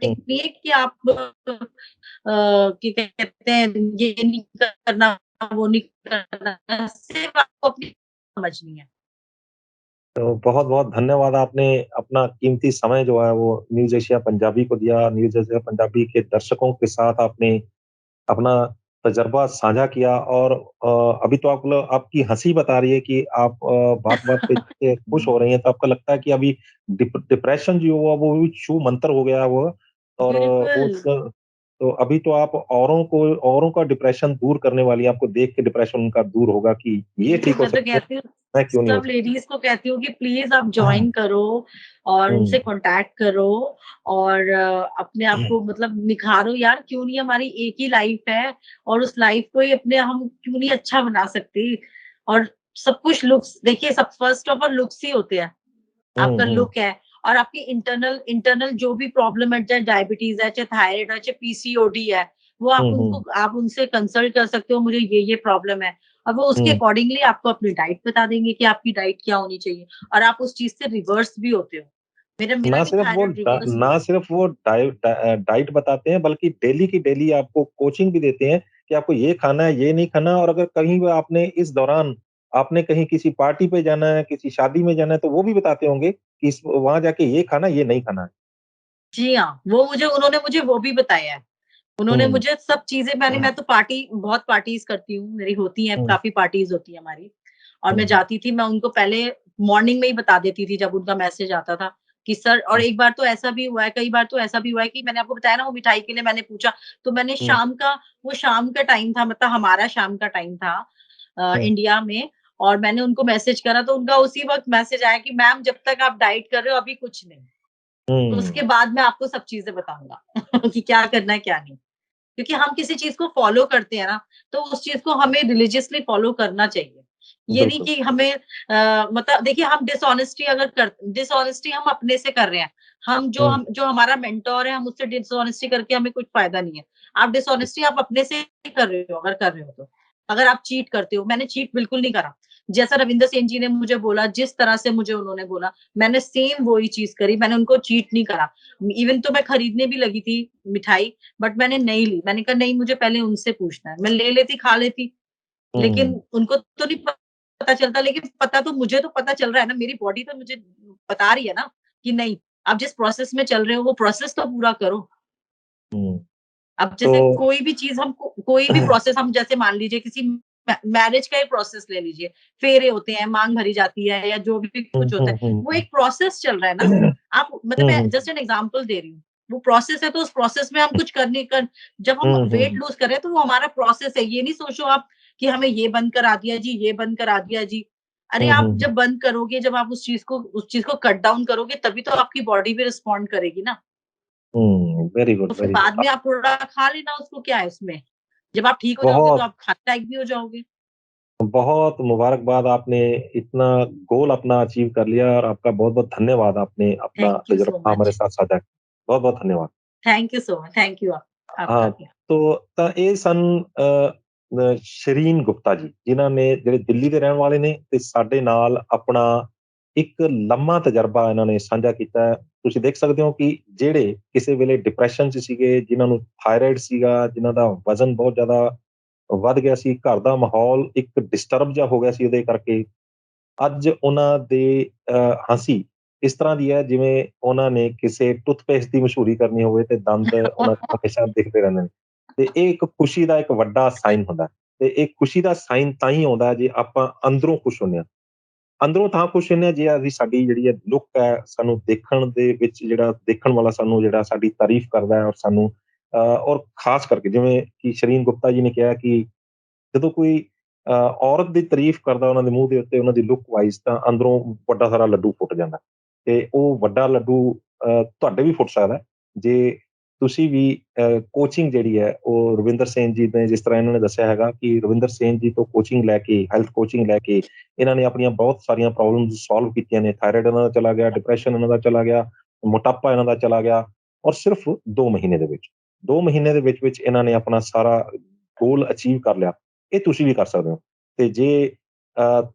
Speaker 1: हुँ।
Speaker 2: मैथमेटिक्स नहीं है कि आप क्या कहते हैं ये नहीं करना, वो नहीं करना, सिर्फ़ आपको अपनी समझनी है।
Speaker 1: तो बहुत-बहुत धन्यवाद आपने अपना कीमती समय जो है वो न्यूज़ एशिया पंजाबी को दिया। न्यूज़ एशिया पंजाबी के दर्शकों के साथ आपने अपना तजुर्बा साझा किया और अभी तो आप लोग आपकी हँसी बता रही है कि आप बात-बात पे इतने खुश हो रही हैं, तो आपको लगता है कि अभी डिप्रेशन जो हुआ वो भी छू मंतर हो गया वो और वो
Speaker 2: बिल्कुल।
Speaker 1: तो अभी तो आप औरों का डिप्रेशन दूर करने वाली हैं, आपको देख के डिप्रेशन उनका दूर होगा कि ये
Speaker 2: बिल्कुल,
Speaker 1: ठीक हो
Speaker 2: मैं तो
Speaker 1: सकते हैं,
Speaker 2: कहती हूँ
Speaker 1: मैं क्यों नहीं हो
Speaker 2: सब
Speaker 1: सकता?
Speaker 2: लेडीज़ को कहती हूँ कि प्लीज़ आप जॉइन करो और
Speaker 1: हुँ।
Speaker 2: उनसे कॉन्टैक्ट करो और अपने आप को मतलब निखारो यार, क्यों नहीं हमारी एक ही लाइफ़ है और उस लाइफ़ को ही अपने हम क्यों नहीं अच्छा बना सकते? और सब कुछ लुक्स देखिए सब first of all looks he होते हैं।
Speaker 1: हुँ,
Speaker 2: आपका
Speaker 1: हुँ।
Speaker 2: लुक है और आपकी इंटरनल जो भी प्रॉब्लम है, चाहे डायबिटीज़ है, चाहे थायराइड है, चाहे पीसीओडी है, वो
Speaker 1: हुँ, हुँ।
Speaker 2: आप उनसे कंसल्ट कर सकते हो, मुझे ये प्रॉब्लम है। और वो उसके
Speaker 1: हुँ।
Speaker 2: अकॉर्डिंगली आपको अपनी डाइट बता देंगे कि आपकी डाइट क्या होनी चाहिए और आप उस चीज़ से रिवर्स भी होते हो। मेरा भी थायराइड रिवर्स
Speaker 1: ना
Speaker 2: हुआ।
Speaker 1: सिर्फ़ वो डाइट बताते हैं बल्कि डेली की डेली आपको कोचिंग भी देते हैं कि आपको ये खाना है, ये नहीं खाना और अगर कहीं भी आपने इस दौरान आपने कहीं किसी पार्टी पे जाना है, किसी शादी में जाना है, तो वो भी बताते होंगे कि इस वहाँ जाके ये खाना है, ये नहीं खाना है।
Speaker 2: जी हाँ, उन्होंने मुझे वो भी बताया है। उन्होंने
Speaker 1: हुँ।
Speaker 2: मुझे सब चीज़ें मैं तो बहुत पार्टीज़ करती हूँ, मेरी होती हैं,
Speaker 1: हुँ,
Speaker 2: काफ़ी पार्टीज़ होती हैं हमारी और मैं
Speaker 1: हुँ,
Speaker 2: जाती थी, मैं उनको पहले मॉर्निंग में ही बता देती थी जब उनका मैसेज आता था कि सर और
Speaker 1: हुँ,
Speaker 2: एक बार तो ऐसा भी हुआ है, कई बार तो ऐसा भी हुआ है कि मैंने आपको बताया ना वो मिठाई के लिए मैंने पूछा, तो मैंने
Speaker 1: हुँ,
Speaker 2: वो शाम का टाइम था मतलब हमारा शाम का टाइम था
Speaker 1: हुँ,
Speaker 2: इंडिया में और मैंने उनको मैसेज करा तो उनका उसी वक़्त मैसेज आया कि मैम जब तक आप डाइट कर रहे हो अभी कुछ नहीं,
Speaker 1: हुँ,
Speaker 2: उसके बाद मैं आपको सब चीज़ें बताऊँगा कि क्या करना है, क्या नहीं। क्योंकि हम किसी चीज़ को फ़ॉलो करते हैं ना, तो उस चीज़ को हमें रिलिजियसली फ़ॉलो करना चाहिए। ये नहीं
Speaker 1: बिल्कुल।
Speaker 2: कि हमें मतलब देखिए हम डिसऑनेस्टी हम अपने से कर रहे हैं।
Speaker 1: हुँ,
Speaker 2: जो हमारा मेंटर है, हम उससे डिसऑनेस्टी करके हमें कुछ फ़ायदा नहीं है। आप अपने से ही कर रहे हो अगर कर रहे हो तो। अगर आप चीट करते हो, मैंने चीट बिल्कुल नहीं करा। जैसा रविंदर सेन जी ने मुझे बोला, जिस तरह से मुझे उन्होंने बोला, मैंने सेम वही चीज़ करी, मैंने उनको चीट नहीं करा। इवन तो मैं खरीदने भी लगी थी मिठाई, बट मैंने नहीं ली। मैंने कहा नहीं मुझे पहले उनसे पूछना है। मैं ले लेती, खा लेती,
Speaker 1: हुँ,
Speaker 2: लेकिन उनको तो नहीं पता चलता लेकिन पता तो मुझे तो पता चल रहा है ना, मेरी बॉडी तो मुझे बता रही है ना कि नहीं, आप जिस प्रोसेस में चल रहे हो वो प्रोसेस तो पूरा करो।
Speaker 1: हुँ।
Speaker 2: अब
Speaker 1: तो
Speaker 2: जैसे कोई भी प्रोसेस हम जैसे मान लीजिए किसी मैरिज का ही प्रोसेस ले लीजिए, फेरे होते हैं, मांग भरी जाती है या जो भी
Speaker 1: हुँ,
Speaker 2: कुछ होता
Speaker 1: हुँ,
Speaker 2: है,
Speaker 1: हुँ,
Speaker 2: वो
Speaker 1: हुँ।
Speaker 2: एक प्रोसेस चल रहा है ना। आप मतलब
Speaker 1: हुँ,
Speaker 2: मैं
Speaker 1: हुँ।
Speaker 2: जस्ट एन एग्जांपल दे रही हूँ। वो प्रोसेस है तो उस प्रोसेस में हम कुछ करने कर जब हम
Speaker 1: हुँ,
Speaker 2: वेट
Speaker 1: हुँ,
Speaker 2: लूज़ कर रहे हैं तो वो हमारा प्रोसेस है। ये नहीं सोचो आप कि हमें ये बंद करा दिया जी, ये बंद करा दिया जी। अरे
Speaker 1: हुँ,
Speaker 2: आप
Speaker 1: हुँ, हुँ।
Speaker 2: जब बंद करोगे, जब आप उस चीज़ को कट डाउन करोगे तभी तो आपकी बॉडी भी रिस्पॉन्ड करेगी ना।
Speaker 1: हुँ, वेरी
Speaker 2: तो
Speaker 1: गुड,
Speaker 2: फिर
Speaker 1: वेरी गुड।
Speaker 2: बाद में आप थोड़ा खा लेना उसको क्या है उसमें? जब आप ठीक हो जाओगे तो
Speaker 1: बहुत
Speaker 2: आप खाने लायक भी हो जाओगे।
Speaker 1: बहुत मुबारकबाद, आपने इतना गोल अपना अचीव कर लिया और आपका बहुत-बहुत धन्यवाद, आपने अपना
Speaker 2: थैंक यू सो
Speaker 1: तजुर्बा हमारे
Speaker 2: मच।
Speaker 1: साथ साझा किया। बहुत-बहुत धन्यवाद।
Speaker 2: Thank you so much. Thank you आपका
Speaker 1: ਹਾਂ,
Speaker 2: भी।
Speaker 1: ਤਾਂ ਇਹ ਸਨ ਸ਼ਰੀਨ ਗੁਪਤਾ ਜੀ, ਜਿਨ੍ਹਾਂ ਨੇ ਜਿਹੜੇ ਦਿੱਲੀ ਦੇ ਰਹਿਣ ਵਾਲੇ ਨੇ ਤੇ ਸਾਡੇ ਨਾਲ ਆਪਣਾ ਇੱਕ ਲੰਮਾ ਤਜਰਬਾ ਇਹਨਾਂ ਨੇ ਸਾਂਝਾ ਕੀਤਾ ਹੈ। ਤੁਸੀਂ ਦੇਖ ਸਕਦੇ ਹੋ ਕਿ ਜਿਹੜੇ ਕਿਸੇ ਵੇਲੇ ਡਿਪਰੈਸ਼ਨ 'ਚ ਸੀਗੇ, ਜਿਨ੍ਹਾਂ ਨੂੰ ਥਾਇਰਾਇਡ ਸੀਗਾ, ਜਿਨ੍ਹਾਂ ਦਾ ਵਜ਼ਨ ਬਹੁਤ ਜ਼ਿਆਦਾ ਵੱਧ ਗਿਆ ਸੀ, ਘਰ ਦਾ ਮਾਹੌਲ ਇੱਕ ਡਿਸਟਰਬ ਜਿਹਾ ਹੋ ਗਿਆ ਸੀ ਉਹਦੇ ਕਰਕੇ, ਅੱਜ ਉਹਨਾਂ ਦੇ ਹੱਸੀ ਇਸ ਤਰ੍ਹਾਂ ਦੀ ਹੈ ਜਿਵੇਂ ਉਹਨਾਂ ਨੇ ਕਿਸੇ ਟੂਥਪੇਸਟ ਦੀ ਮਸ਼ਹੂਰੀ ਕਰਨੀ ਹੋਵੇ ਤੇ ਦੰਦ ਉਹਨਾਂ ਦੇ ਹਮੇਸ਼ਾ ਦਿਖਦੇ ਰਹਿੰਦੇ ਨੇ। ਤੇ ਇਹ ਇੱਕ ਖੁਸ਼ੀ ਦਾ ਇੱਕ ਵੱਡਾ ਸਾਈਨ ਹੁੰਦਾ ਹੈ ਤੇ ਇਹ ਖੁਸ਼ੀ ਦਾ ਸਾਈਨ ਤਾਂ ਹੀ ਆਉਂਦਾ ਹੈ ਜੇ ਆਪਾਂ ਅੰਦਰੋਂ ਖੁਸ਼ ਹੁੰਦੇ ਹਾਂ। ਅੰਦਰੋਂ ਤਾਂ ਖੁਸ਼ ਹੁੰਦੇ ਹਾਂ ਜੇ ਅਸੀਂ ਸਾਡੀ ਜਿਹੜੀ ਹੈ ਲੁੱਕ ਹੈ, ਸਾਨੂੰ ਦੇਖਣ ਦੇ ਵਿੱਚ ਜਿਹੜਾ ਦੇਖਣ ਵਾਲਾ ਸਾਨੂੰ ਜਿਹੜਾ ਸਾਡੀ ਤਾਰੀਫ਼ ਕਰਦਾ ਹੈ ਔਰ ਸਾਨੂੰ ਔਰ ਖ਼ਾਸ ਕਰਕੇ ਜਿਵੇਂ ਕਿ ਸ਼ਰੀਨ ਗੁਪਤਾ ਜੀ ਨੇ ਕਿਹਾ ਕਿ ਜਦੋਂ ਕੋਈ ਔਰਤ ਦੀ ਤਾਰੀਫ਼ ਕਰਦਾ ਉਹਨਾਂ ਦੇ ਮੂੰਹ ਦੇ ਉੱਤੇ ਉਹਨਾਂ ਦੀ ਲੁੱਕ ਵਾਈਜ਼ ਤਾਂ ਅੰਦਰੋਂ ਵੱਡਾ ਸਾਰਾ ਲੱਡੂ ਫੁੱਟ ਜਾਂਦਾ ਤੇ ਉਹ ਵੱਡਾ ਲੱਡੂ ਤੁਹਾਡੇ ਵੀ ਫੁੱਟ ਸਕਦਾ ਹੈ, ਜੇ ਤੁਸੀਂ ਵੀ ਕੋਚਿੰਗ ਜਿਹੜੀ ਹੈ ਉਹ ਰਵਿੰਦਰ ਸੇਨ ਜੀ ਨੇ ਜਿਸ ਤਰ੍ਹਾਂ ਇਹਨਾਂ ਨੇ ਦੱਸਿਆ ਹੈਗਾ ਕਿ ਰਵਿੰਦਰ ਸੇਨ ਜੀ ਤੋਂ ਕੋਚਿੰਗ ਲੈ ਕੇ, ਹੈਲਥ ਕੋਚਿੰਗ ਲੈ ਕੇ ਇਹਨਾਂ ਨੇ ਆਪਣੀਆਂ ਬਹੁਤ ਸਾਰੀਆਂ ਪ੍ਰੋਬਲਮਸ ਸੋਲਵ ਕੀਤੀਆਂ ਨੇ। ਥਾਇਰਾਇਡ ਇਹਨਾਂ ਦਾ ਚਲਾ ਗਿਆ, ਡਿਪਰੈਸ਼ਨ ਇਹਨਾਂ ਦਾ ਚਲਾ ਗਿਆ, ਮੋਟਾਪਾ ਇਹਨਾਂ ਦਾ ਚਲਾ ਗਿਆ ਔਰ ਸਿਰਫ 2 ਮਹੀਨੇ ਦੇ ਵਿੱਚ। 2 ਮਹੀਨੇ ਦੇ ਵਿੱਚ ਇਹਨਾਂ ਨੇ ਆਪਣਾ ਸਾਰਾ ਗੋਲ ਅਚੀਵ ਕਰ ਲਿਆ। ਇਹ ਤੁਸੀਂ ਵੀ ਕਰ ਸਕਦੇ ਹੋ ਤੇ ਜੇ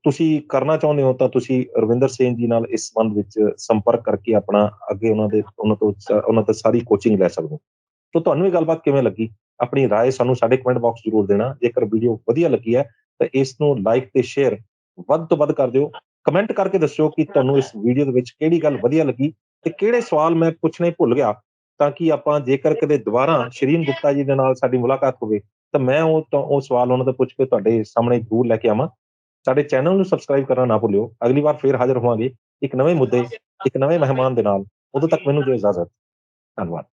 Speaker 1: ਤੁਸੀਂ ਕਰਨਾ ਚਾਹੁੰਦੇ ਹੋ ਤਾਂ ਤੁਸੀਂ ਰਵਿੰਦਰ ਸੇਨ ਜੀ ਨਾਲ ਇਸ ਸੰਬੰਧ ਵਿੱਚ ਸੰਪਰਕ ਕਰਕੇ ਆਪਣਾ ਅੱਗੇ ਉਹਨਾਂ ਤੋਂ ਸਾਰੀ ਕੋਚਿੰਗ ਲੈ ਸਕਦੇ ਹੋ। ਤਾਂ ਤੁਹਾਨੂੰ ਇਹ ਗੱਲਬਾਤ ਕਿਵੇਂ ਲੱਗੀ? ਆਪਣੀ ਰਾਏ ਸਾਨੂੰ ਸਾਡੇ ਕਮੈਂਟ ਬਾਕਸ ਜ਼ਰੂਰ ਦੇਣਾ। ਜੇਕਰ ਵੀਡੀਓ ਵਧੀਆ ਲੱਗੀ ਹੈ ਤਾਂ ਇਸ ਨੂੰ ਲਾਈਕ ਤੇ ਸ਼ੇਅਰ ਵੱਧ ਤੋਂ ਵੱਧ ਕਰ ਦਿਓ। ਕਮੈਂਟ ਕਰਕੇ ਦੱਸਿਓ ਕਿ ਤੁਹਾਨੂੰ ਇਸ ਵੀਡੀਓ ਦੇ ਵਿੱਚ ਕਿਹੜੀ ਗੱਲ ਵਧੀਆ ਲੱਗੀ ਤੇ ਕਿਹੜੇ ਸਵਾਲ ਮੈਂ ਪੁੱਛਣੇ ਭੁੱਲ ਗਿਆ, ਤਾਂ ਕਿ ਆਪਾਂ ਜੇਕਰ ਕਦੇ ਦੁਬਾਰਾ ਸ਼ਰੀਨ ਗੁਪਤਾ ਜੀ ਦੇ ਨਾਲ ਸਾਡੀ ਮੁਲਾਕਾਤ ਹੋਵੇ ਤਾਂ ਮੈਂ ਉਹ ਸਵਾਲ ਉਹਨਾਂ ਤੋਂ ਪੁੱਛ ਕੇ ਤੁਹਾਡੇ ਸਾਹਮਣੇ ਜ਼ਰੂਰ ਲੈ ਕੇ ਆਵਾਂ। ਸਾਡੇ ਚੈਨਲ ਨੂੰ ਸਬਸਕ੍ਰਾਈਬ ਕਰਨਾ ਨਾ ਭੁੱਲਿਓ। ਅਗਲੀ ਵਾਰ ਫੇਰ ਹਾਜ਼ਰ ਹੋਵਾਂਗੇ ਇੱਕ ਨਵੇਂ ਮੁੱਦੇ, ਇੱਕ ਨਵੇਂ ਮਹਿਮਾਨ ਦੇ ਨਾਲ। ਉਦੋਂ ਤੱਕ ਮੈਨੂੰ ਦਿਓ ਇਜਾਜ਼ਤ। ਧੰਨਵਾਦ।